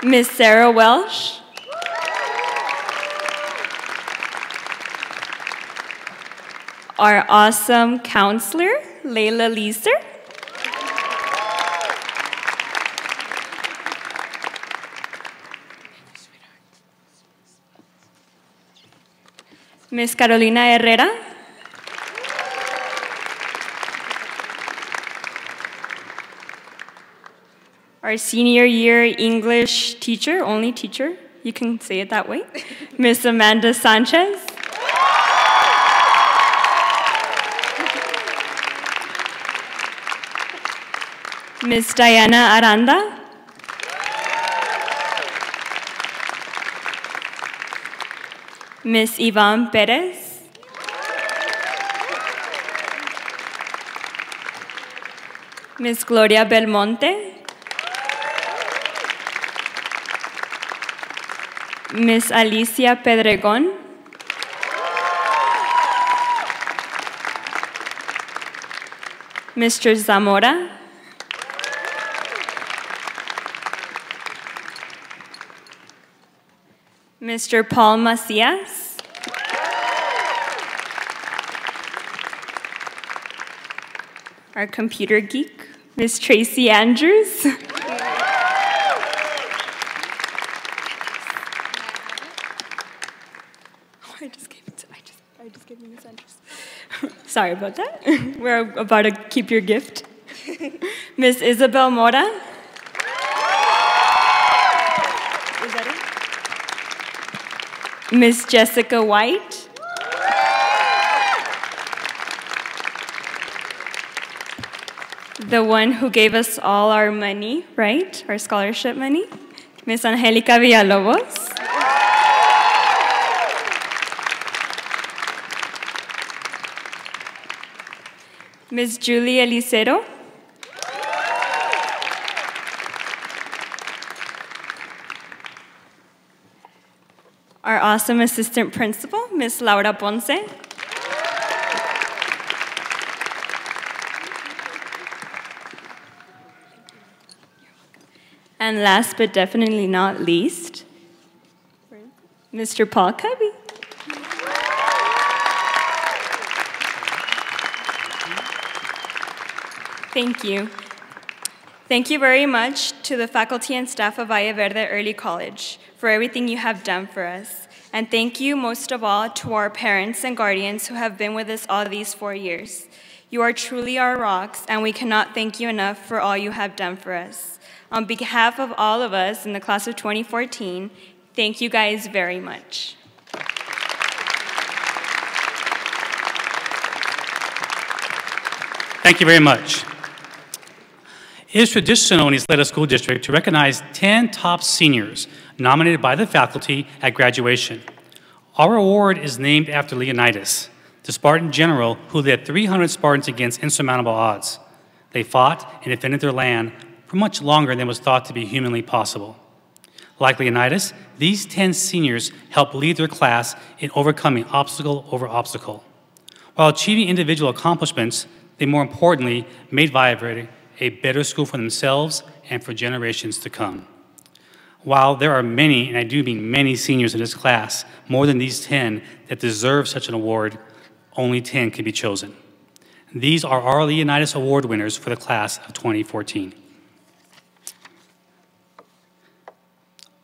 Speaker 4: Miss Sarah Welsh. Our awesome counselor, Layla Leeser. Miss Carolina Herrera. our senior year English teacher, only teacher, you can say it that way, Miss Amanda Sanchez. Miss Diana Aranda. Miss Yvonne Perez. Miss Gloria Belmonte. Miss Alicia Pedregon. Mr. Zamora. Mr. Paul Macias. Our computer geek, Miss Tracy Andrews. I just gave you Miss Andrews. Sorry about that. We're about to keep your gift. Miss Isabel Mora. Is that it? Miss Jessica White. The one who gave us all our money, right? Our scholarship money. Miss Angelica Villalobos. Miss Julie Elicero. Our awesome assistant principal, Miss Laura Ponce. And last but definitely not least, Mr. Paul Cubby. Thank you. Thank you very much to the faculty and staff of Valle Verde Early College for everything you have done for us. And thank you most of all to our parents and guardians who have been with us all these 4 years. You are truly our rocks, and we cannot thank you enough for all you have done for us. On behalf of all of us in the class of 2014, thank you guys very much.
Speaker 3: Thank you very much. It is traditional in Ysleta School District to recognize 10 top seniors nominated by the faculty at graduation. Our award is named after Leonidas, the Spartan general who led 300 Spartans against insurmountable odds. They fought and defended their land for much longer than was thought to be humanly possible. Like Leonidas, these 10 seniors helped lead their class in overcoming obstacle over obstacle. While achieving individual accomplishments, they more importantly made Valle Verde a better school for themselves and for generations to come. While there are many, and I do mean many seniors in this class, more than these 10 that deserve such an award, only 10 can be chosen. These are our Leonidas Award winners for the class of 2014.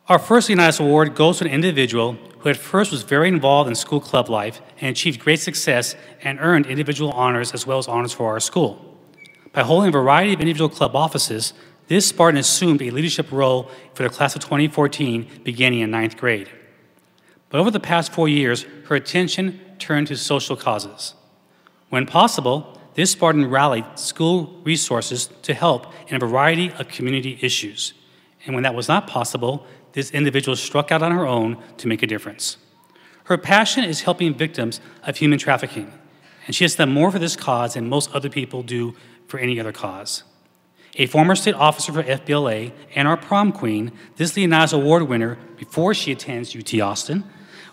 Speaker 3: Our first Leonidas Award goes to an individual who at first was very involved in school club life and achieved great success and earned individual honors as well as honors for our school. By holding a variety of individual club offices, this Spartan assumed a leadership role for the class of 2014 beginning in 9th grade. But over the past 4 years, her attention turned to social causes. When possible, this Spartan rallied school resources to help in a variety of community issues. And when that was not possible, this individual struck out on her own to make a difference. Her passion is helping victims of human trafficking, and she has done more for this cause than most other people do for any other cause. A former state officer for FBLA and our prom queen, this Leonidas Award winner, before she attends UT Austin,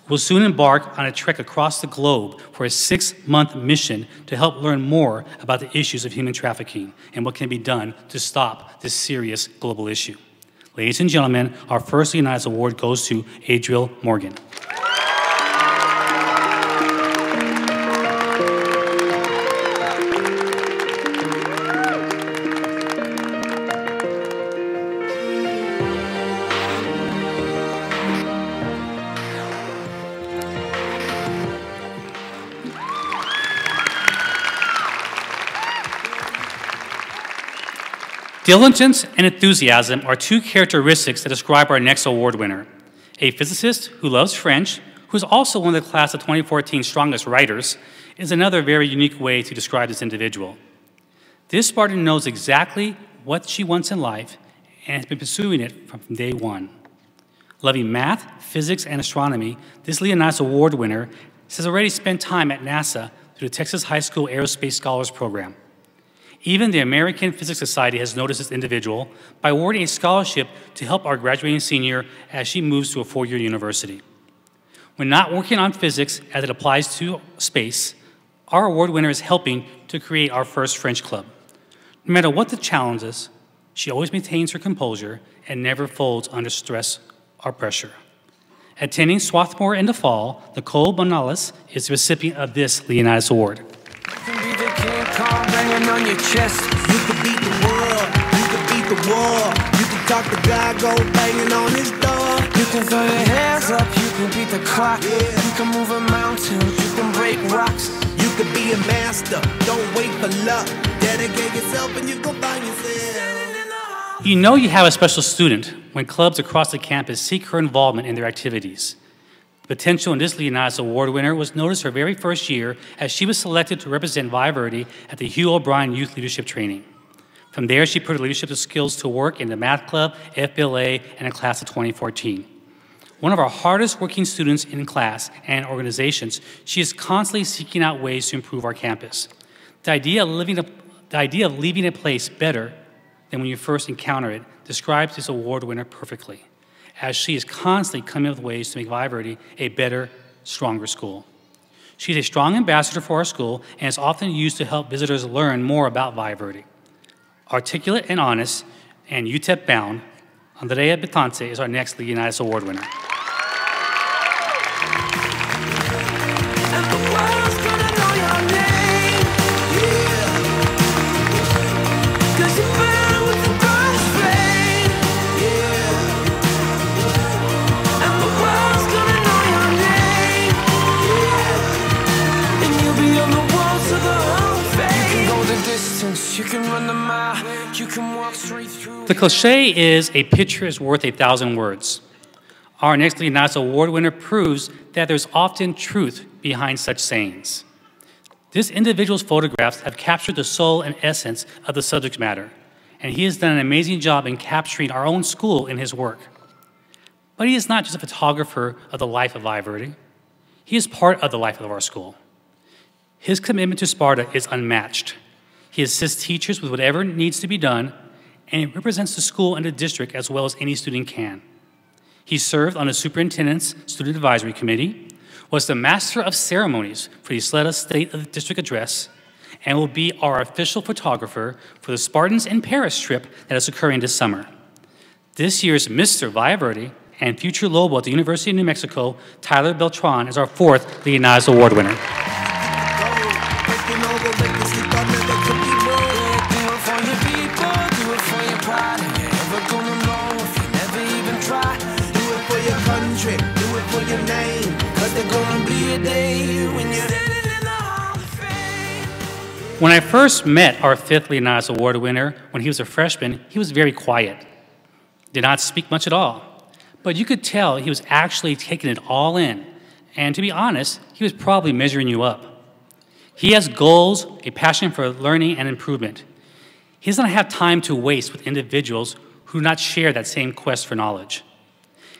Speaker 3: will soon embark on a trek across the globe for a 6-month mission to help learn more about the issues of human trafficking and what can be done to stop this serious global issue. Ladies and gentlemen, our first Leonidas Award goes to Adriel Morgan. Diligence and enthusiasm are two characteristics that describe our next award winner. A physicist who loves French, who is also one of the class of 2014 strongest writers, is another very unique way to describe this individual. This Spartan knows exactly what she wants in life and has been pursuing it from day one. Loving math, physics, and astronomy, this Leonidas Award winner has already spent time at NASA through the Texas High School Aerospace Scholars Program. Even the American Physics Society has noticed this individual by awarding a scholarship to help our graduating senior as she moves to a four-year university. When not working on physics as it applies to space, our award winner is helping to create our first French club. No matter what the challenges, she always maintains her composure and never folds under stress or pressure. Attending Swarthmore in the fall, Nicole Bonales is the recipient of this Leonidas Award.
Speaker 13: Banging on your chest, you could beat the world, you could beat the war, you can talk to God, go banging on his door. You can throw your hands up, you can beat the clock, you can move a mountain, you can break rocks. You could be a master, don't wait for luck, dedicate yourself and you go find yourself.
Speaker 3: You know you have a special student when clubs across the campus seek her involvement in their activities. The potential in this Leonidas Award winner was noticed her very first year as she was selected to represent Valle Verde at the Hugh O'Brien Youth Leadership Training. From there, she put her leadership skills to work in the Math Club, FBLA, and a class of 2014. One of our hardest working students in class and organizations, she is constantly seeking out ways to improve our campus. The idea of leaving a place better than when you first encounter it describes this award winner perfectly, as she is constantly coming up with ways to make Valle Verde a better, stronger school. She's a strong ambassador for our school and is often used to help visitors learn more about Valle Verde. Articulate and honest and UTEP bound, Andrea Betance is our next Leonidas Award winner. The cliche is, a picture is worth 1,000 words. Our next Leonidas Award winner proves that there's often truth behind such sayings. This individual's photographs have captured the soul and essence of the subject matter, and he has done an amazing job in capturing our own school in his work. But he is not just a photographer of the life of Valle Verde. He is part of the life of our school. His commitment to Sparta is unmatched. He assists teachers with whatever needs to be done, and he represents the school and the district as well as any student can. He served on the superintendent's student advisory committee, was the master of ceremonies for the Ysleta State of the District Address, and will be our official photographer for the Spartans in Paris trip that is occurring this summer. This year's Mr. Valle Verde and future Lobo at the University of New Mexico, Tyler Beltran, is our fourth Leonidas Award winner. When I first met our fifth Leonidas Award winner, when he was a freshman, he was very quiet. Did not speak much at all. But you could tell he was actually taking it all in. And to be honest, he was probably measuring you up. He has goals, a passion for learning and improvement. He doesn't have time to waste with individuals who do not share that same quest for knowledge.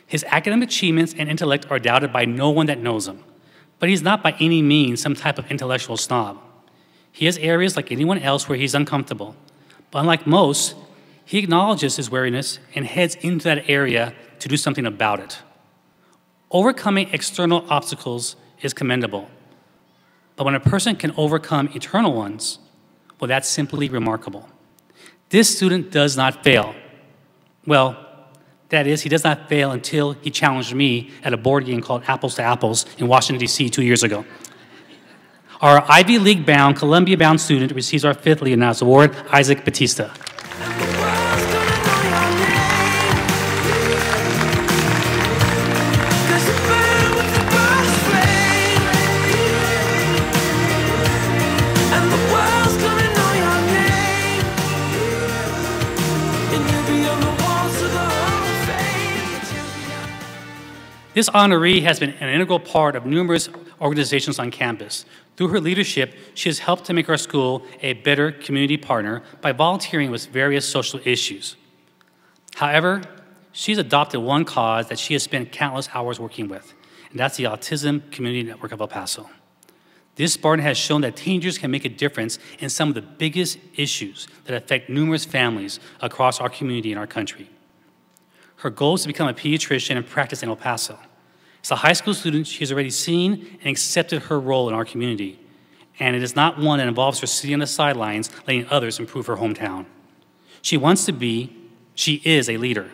Speaker 3: His academic achievements and intellect are doubted by no one that knows him. But he's not by any means some type of intellectual snob. He has areas like anyone else where he's uncomfortable. But unlike most, he acknowledges his wariness and heads into that area to do something about it. Overcoming external obstacles is commendable. But when a person can overcome internal ones, well, that's simply remarkable. This student does not fail. Well, that is, he does not fail until he challenged me at a board game called Apples to Apples in Washington, D.C. 2 years ago. Our Ivy League-bound, Columbia-bound student receives our fifth Leonidas Award, Isaac Batista. This honoree has been an integral part of numerous organizations on campus. Through her leadership, she has helped to make our school a better community partner by volunteering with various social issues. However, she's adopted one cause that she has spent countless hours working with, and that's the Autism Community Network of El Paso. This Spartan has shown that teenagers can make a difference in some of the biggest issues that affect numerous families across our community and our country. Her goal is to become a pediatrician and practice in El Paso. As a high school student, she has already seen and accepted her role in our community, and it is not one that involves her sitting on the sidelines letting others improve her hometown. She is a leader.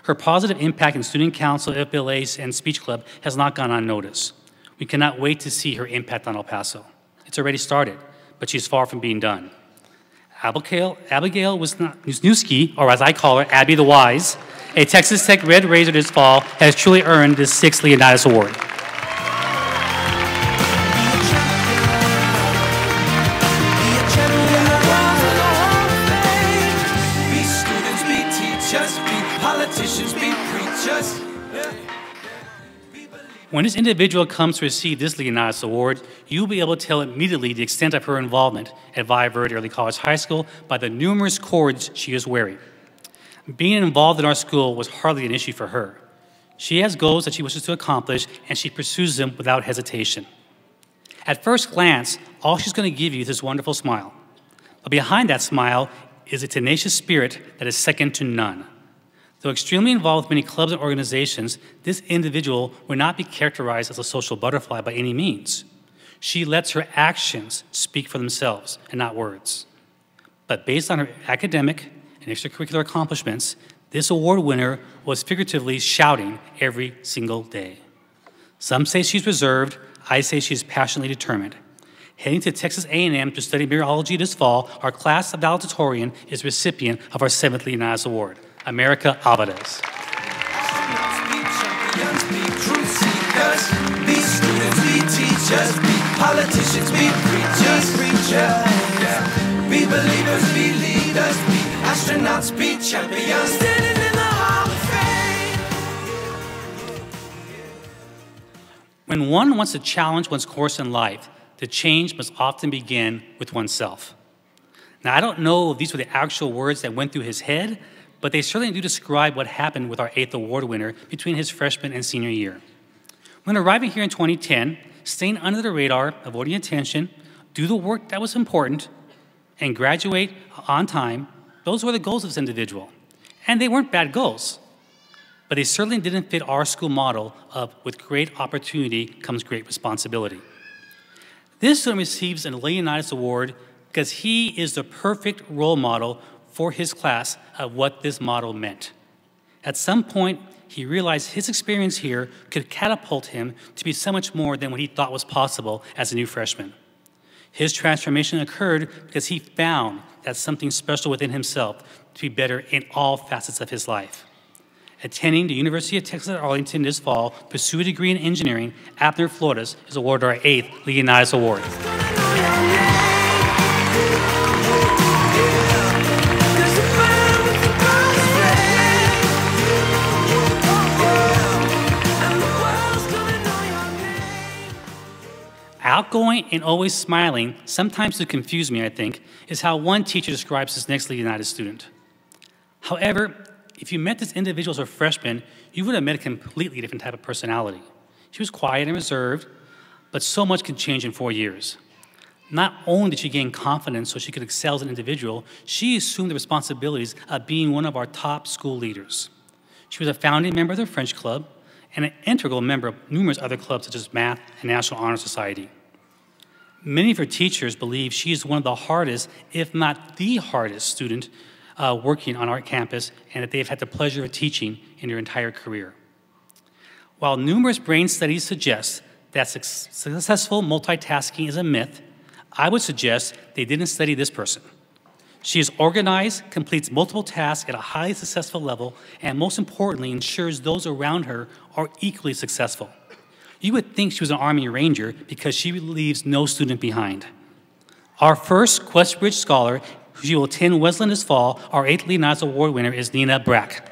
Speaker 3: Her positive impact in student council, FBLAs, and speech club has not gone unnoticed. We cannot wait to see her impact on El Paso. It's already started, but she's far from being done. Abigail Wisniewski, or as I call her, Abby the Wise, a Texas Tech Red Raider this fall, has truly earned this 6th Leonidas Award. When this individual comes to receive this Leonidas Award, you'll be able to tell immediately the extent of her involvement at Valle Verde Early College High School by the numerous cords she is wearing. Being involved in our school was hardly an issue for her. She has goals that she wishes to accomplish, and she pursues them without hesitation. At first glance, all she's going to give you is this wonderful smile. But behind that smile is a tenacious spirit that is second to none. Though extremely involved with many clubs and organizations, this individual will not be characterized as a social butterfly by any means. She lets her actions speak for themselves and not words. But based on her academic and extracurricular accomplishments, this award winner was figuratively shouting every single day. Some say she's reserved, I say she's passionately determined. Heading to Texas A&M to study meteorology this fall, our class of valedictorian is recipient of our 7th Leonidas Award. America Alvarez.
Speaker 13: Be students, be teachers, be politicians, be preachers, be believers, be leaders, be astronauts, be champions, standing in the Hall of Fame.
Speaker 3: When one wants to challenge one's course in life, the change must often begin with oneself. Now, I don't know if these were the actual words that went through his head, but they certainly do describe what happened with our 8th award winner between his freshman and senior year. When arriving here in 2010, staying under the radar, avoiding attention, do the work that was important, and graduate on time, those were the goals of this individual. And they weren't bad goals, but they certainly didn't fit our school model of with great opportunity comes great responsibility. This student receives a Leonidas Award because he is the perfect role model for his class of what this model meant. At some point, he realized his experience here could catapult him to be so much more than what he thought was possible as a new freshman. His transformation occurred because he found that something special within himself to be better in all facets of his life. Attending the University of Texas at Arlington this fall, pursue a degree in engineering, Abner Flores is awarded our 8th Leonidas Award. Outgoing and always smiling, sometimes to confuse me, I think, is how one teacher describes his next Leonidas student. However, if you met this individual as a freshman, you would have met a completely different type of personality. She was quiet and reserved, but so much could change in 4 years. Not only did she gain confidence so she could excel as an individual, she assumed the responsibilities of being one of our top school leaders. She was a founding member of the French Club and an integral member of numerous other clubs such as Math and National Honor Society. Many of her teachers believe she is one of the hardest, if not the hardest, student working on our campus, and that they have had the pleasure of teaching in their entire career. While numerous brain studies suggest that successful multitasking is a myth, I would suggest they didn't study this person. She is organized, completes multiple tasks at a highly successful level, and most importantly, ensures those around her are equally successful. You would think she was an Army Ranger because she leaves no student behind. Our first Questbridge scholar, who will attend Wesleyan this fall, our 8th Leonidas Award winner is Nina Brack.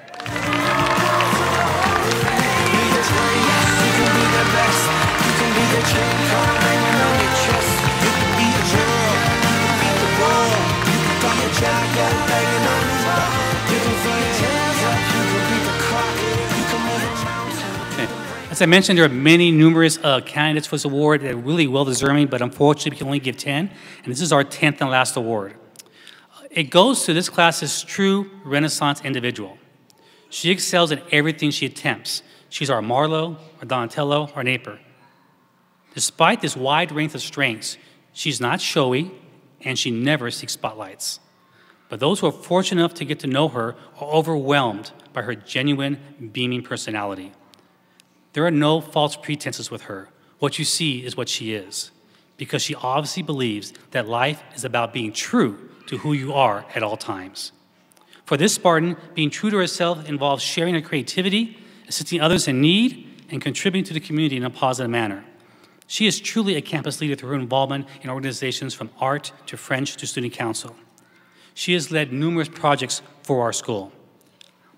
Speaker 13: a chain car hanging on your chest. You could be a girl, you could be the world. You could be a jacket banging on his door. You can throw your hands up, you can beat the clock. You can move a mountain.
Speaker 3: As I mentioned, there are many numerous candidates for this award that are really well-deserving, but unfortunately we can only give 10, and this is our 10th and last award. It goes to this class's true Renaissance individual. She excels in everything she attempts. She's our Marlowe, our Donatello, our Napier. Despite this wide range of strengths, she's not showy, and she never seeks spotlights. But those who are fortunate enough to get to know her are overwhelmed by her genuine, beaming personality. There are no false pretenses with her. What you see is what she is, because she obviously believes that life is about being true to who you are at all times. For this Spartan, being true to herself involves sharing her creativity, assisting others in need, and contributing to the community in a positive manner. She is truly a campus leader through her involvement in organizations from art to French to student council. She has led numerous projects for our school.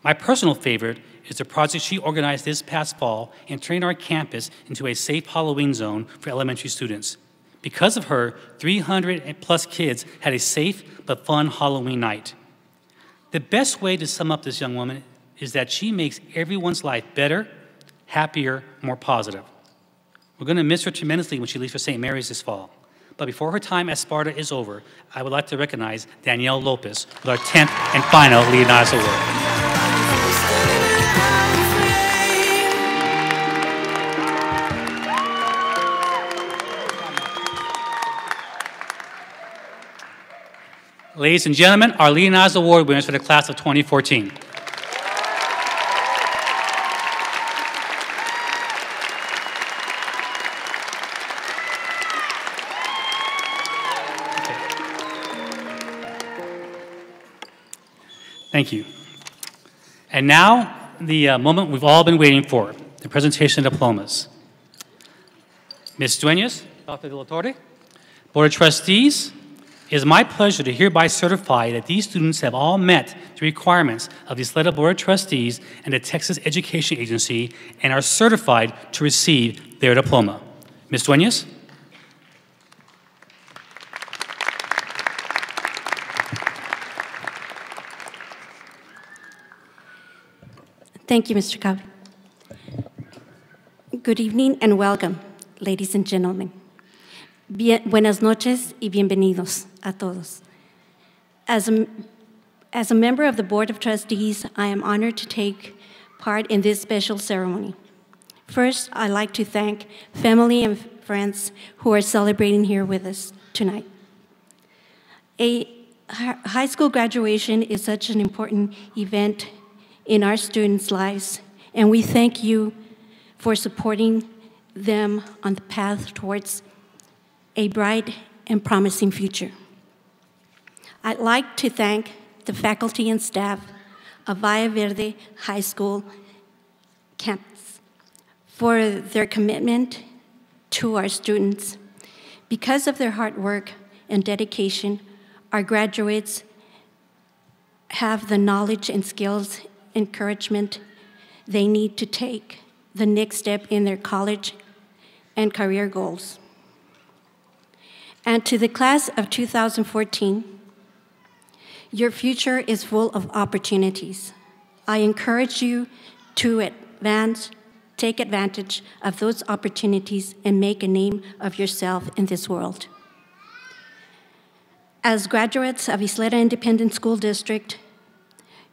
Speaker 3: My personal favorite is the project she organized this past fall and turned our campus into a safe Halloween zone for elementary students. Because of her, 300+ kids had a safe but fun Halloween night. The best way to sum up this young woman is that she makes everyone's life better, happier, more positive. We're going to miss her tremendously when she leaves for St. Mary's this fall. But before her time at Sparta is over, I would like to recognize Danielle Lopez with our 10th and final Leonidas Award. Ladies and gentlemen, our Leonidas Award winners for the class of 2014. Thank you. And now, the moment we've all been waiting for, the presentation of diplomas. Ms. Dueñas, Dr. De La Torre, Board of Trustees, it is my pleasure to hereby certify that these students have all met the requirements of the Ysleta Board of Trustees and the Texas Education Agency and are certified to receive their diploma. Ms. Dueñas?
Speaker 14: Thank you, Mr. Chavez. Good evening and welcome, ladies and gentlemen. Buenas noches y bienvenidos a todos. As a member of the Board of Trustees, I am honored to take part in this special ceremony. First, I'd like to thank family and friends who are celebrating here with us tonight. A high school graduation is such an important event in our students' lives, and we thank you for supporting them on the path towards a bright and promising future. I'd like to thank the faculty and staff of Valle Verde High School campus for their commitment to our students. Because of their hard work and dedication, our graduates have the knowledge and skills, encouragement they need to take the next step in their college and career goals. And to the class of 2014, your future is full of opportunities. I encourage you to take advantage of those opportunities and make a name of yourself in this world. As graduates of Ysleta Independent School District,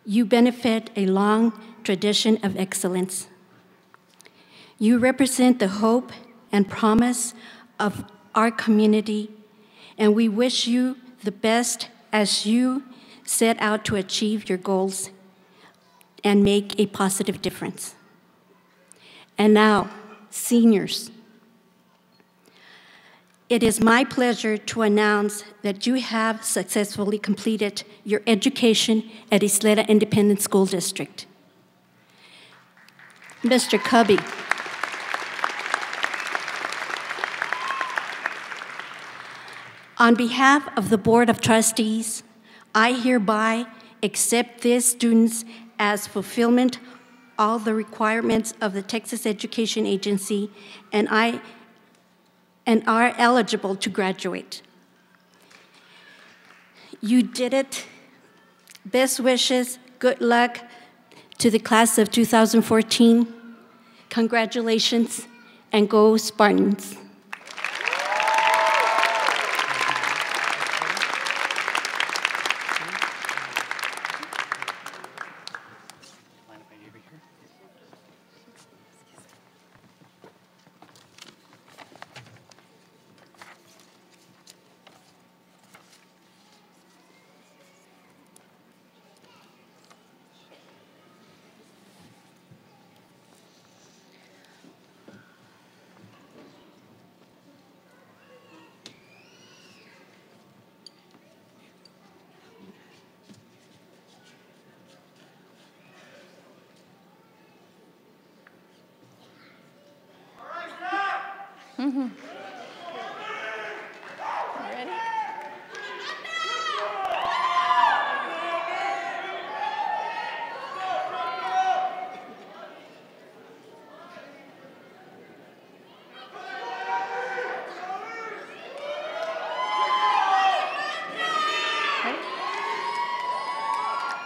Speaker 14: you benefit a long tradition of excellence. You represent the hope and promise of our community, and we wish you the best as you set out to achieve your goals and make a positive difference. And now, seniors, it is my pleasure to announce that you have successfully completed your education at Ysleta Independent School District. Mr. Cubby, on behalf of the Board of Trustees, I hereby accept these students as fulfillment all the requirements of the Texas Education Agency, and I and are eligible to graduate. You did it. Best wishes, good luck to the class of 2014. Congratulations, and go Spartans.
Speaker 9: Mm-hmm.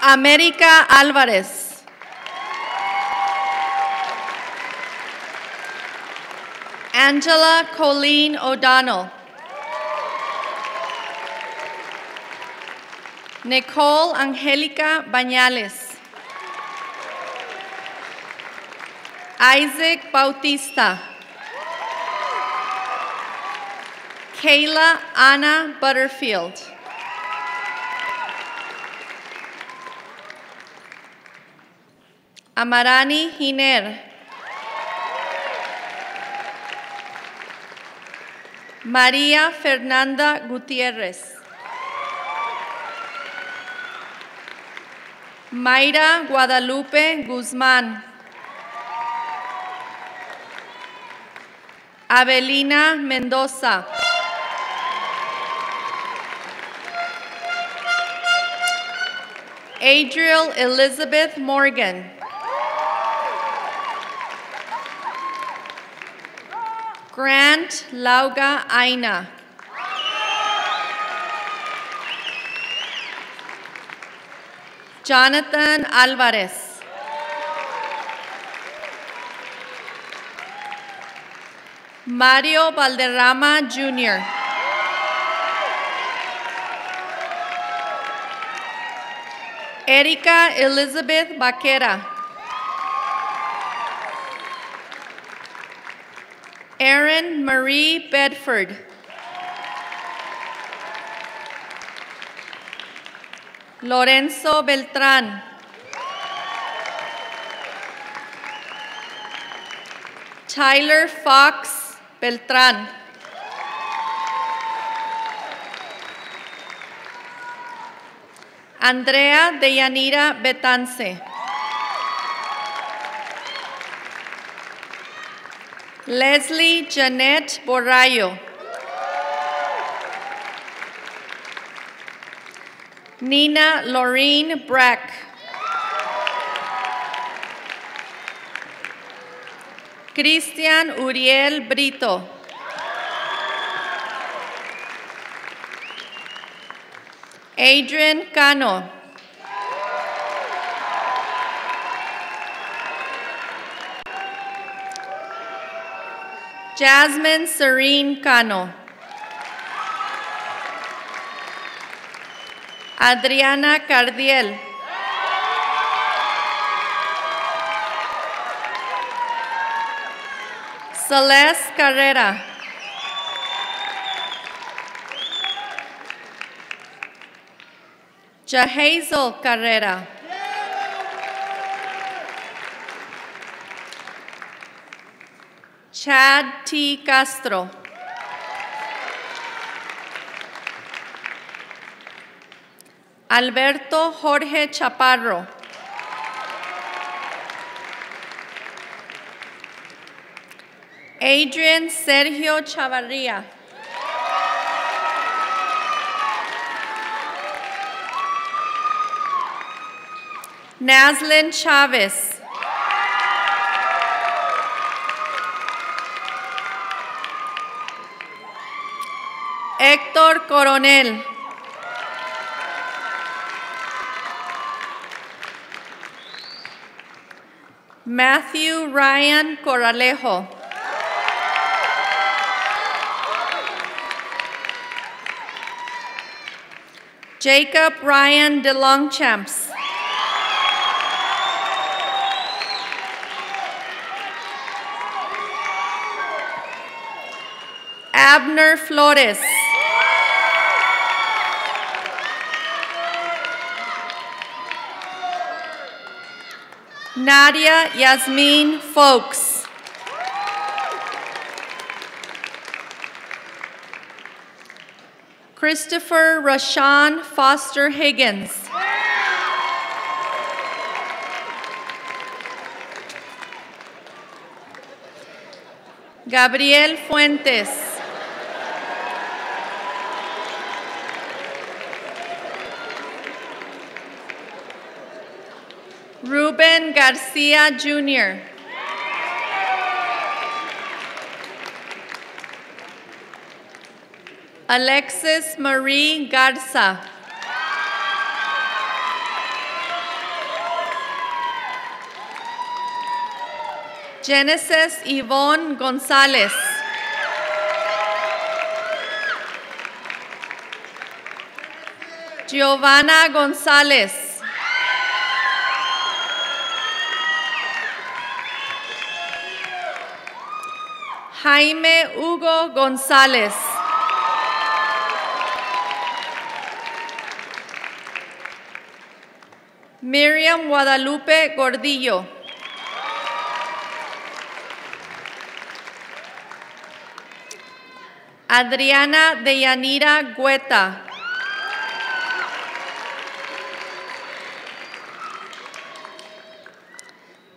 Speaker 9: América Álvarez. Angela Colleen O'Donnell. Nicole Angélica Bañales. Isaac Bautista. Kayla Anna Butterfield. Amarani Giner. María Fernanda Gutiérrez. Mayra Guadalupe Guzmán. Avelina Mendoza. Adriel Elizabeth Morgan. Grant Lauga Aina. Jonathan Alvarez. Mario Valderrama Jr. Erika Elizabeth Vaquera. Erin Marie Bedford. Lorenzo Beltrán. Tyler Fox Beltrán. Andrea Deyanira Betance. Leslie Jeanette Borrayo. Nina Laureen Brack. Cristian Uriel Brito. Adrian Cano. Jasmine Serene Cano. Adriana Cardiel. Celeste Carrera. Jahazel Carrera. Chad T. Castro. Alberto Jorge Chaparro. Adrian Sergio Chavarría. Naslin Chavez. Héctor Coronel. Matthew Ryan Corralejo. Jacob Ryan DeLongchamps. Abner Flores. Nadia Yasmin Folks. Christopher Rashawn Foster Higgins. Gabriel Fuentes. Ruben Garcia Jr. Alexis Marie Garza. Genesis Yvonne Gonzalez. Giovanna Gonzalez. Jaime Hugo González. Miriam Guadalupe Gordillo. Adriana Deyanira Guetta.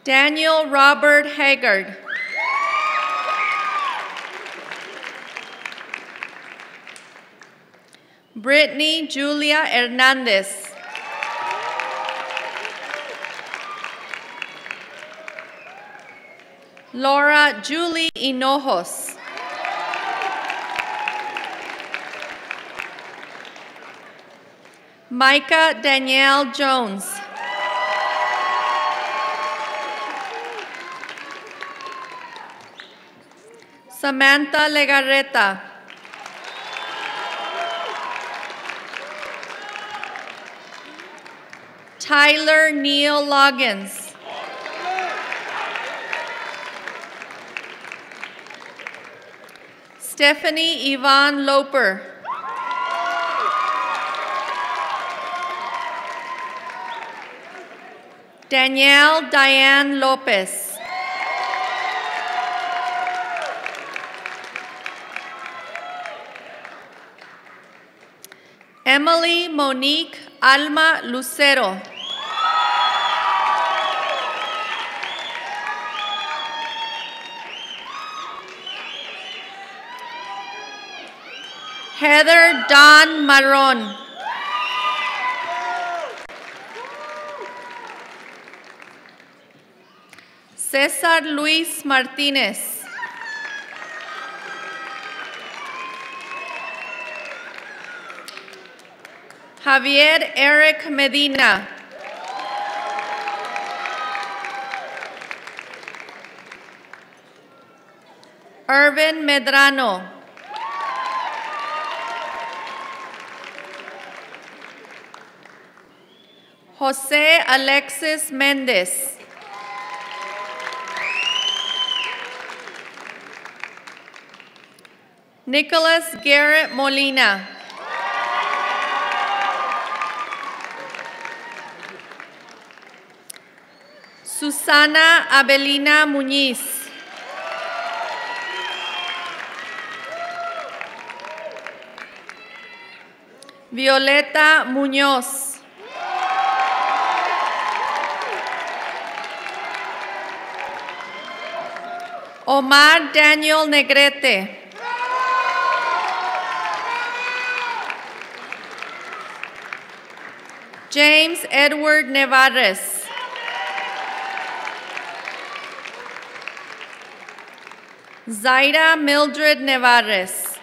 Speaker 9: Daniel Robert Haggard. Brittany Julia Hernandez. Laura Julie Hinojos. Micah Danielle Jones. Samantha Legarreta. Tyler Neil Loggins. Stephanie Yvonne Loper. Danielle Diane Lopez. Emily Monique Alma Lucero. Heather Dawn Marron. Cesar Luis Martinez. Javier Eric Medina. Irvin Medrano. Jose Alexis Mendez. Nicholas Garrett Molina. Susana Abelina Muñiz. Violeta Muñoz. Omar Daniel Negrete. James Edward Nevarez. Zaira Mildred Nevarez.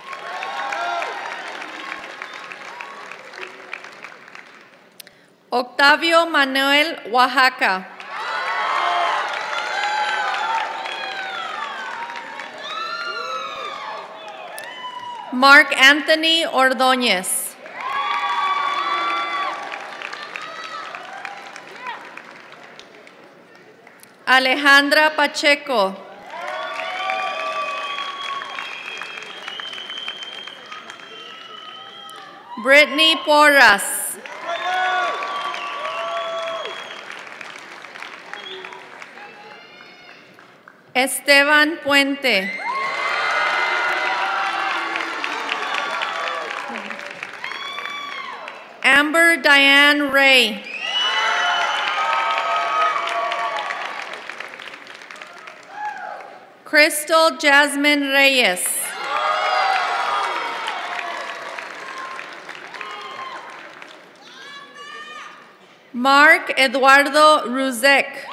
Speaker 9: Octavio Manuel, Oaxaca. Mark Anthony Ordóñez. Alejandra Pacheco. Brittany Porras. Esteban Puente. Amber Diane Ray. Crystal Jasmine Reyes. Mark Eduardo Ruzek.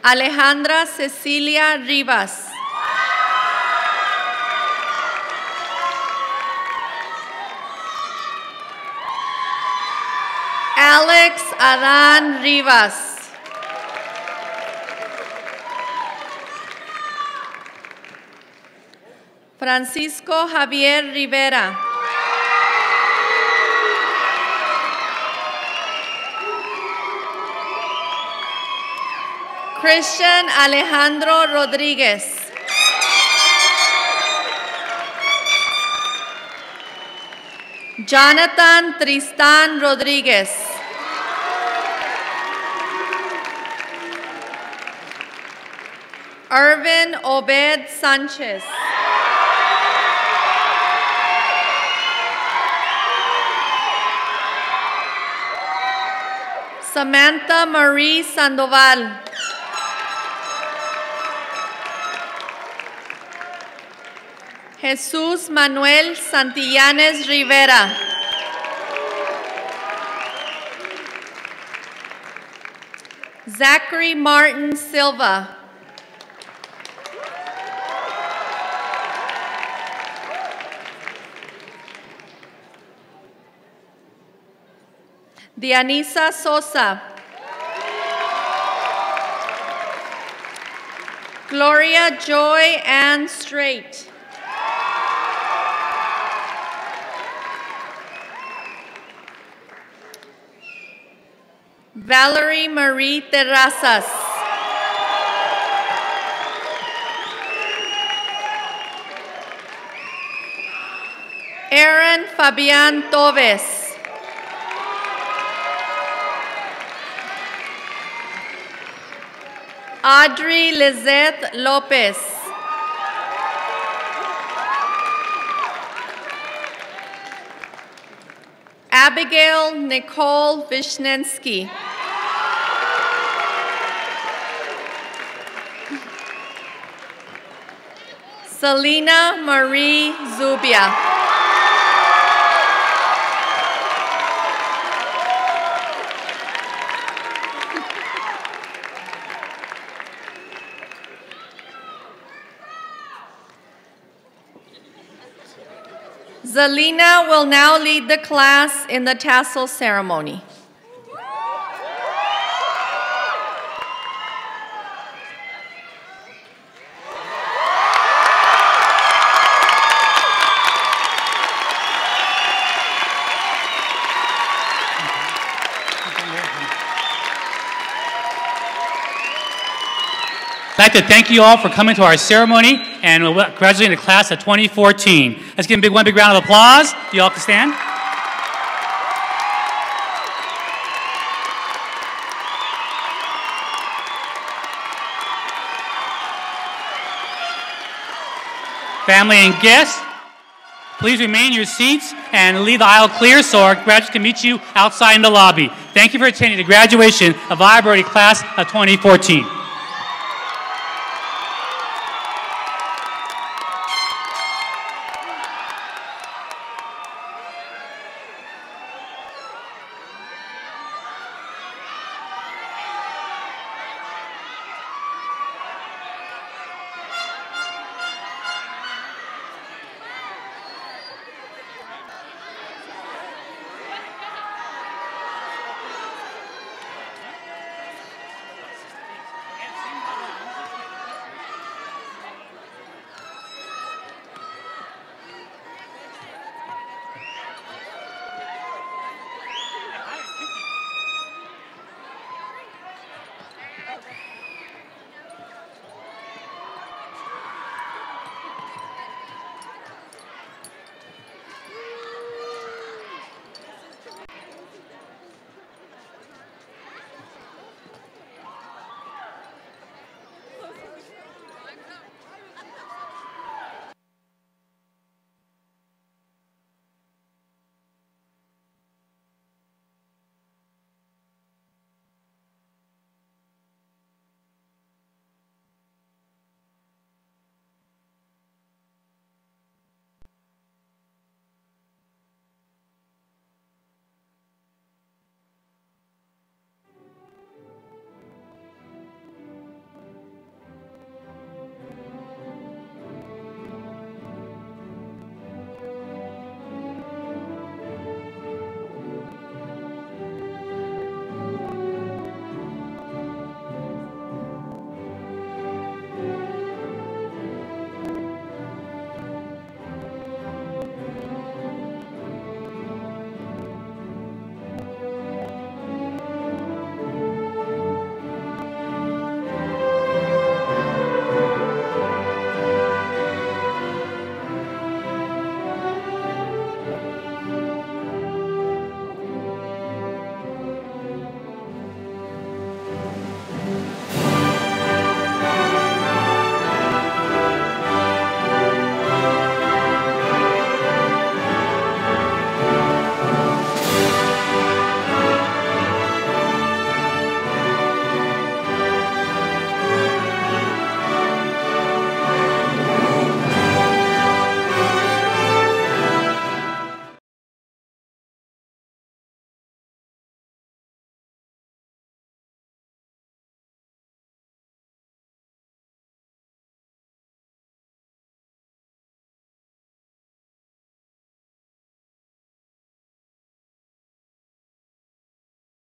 Speaker 9: Alejandra Cecilia Rivas. Alex Adán Rivas. Francisco Javier Rivera. Christian Alejandro Rodríguez. Jonathan Tristan Rodríguez. Irvin Obed Sánchez. Samantha Marie Sandoval. Jesús Manuel Santillanes Rivera. Zachary Martin Silva. Dianisa Sosa. Gloria Joy Ann Strait. Valerie Marie Terrazas. Aaron Fabian Toves. Audrey Lizette Lopez. Abigail Nicole Vishnensky. Selena Marie Zubia. Zelina will now lead the class in the tassel ceremony.
Speaker 3: I'd like to thank you all for coming to our ceremony and graduating the class of 2014. Let's give them one big round of applause. You all can stand. Family and guests, please remain in your seats and leave the aisle clear so our graduates can meet you outside in the lobby. Thank you for attending the graduation of Valle Verde class of 2014.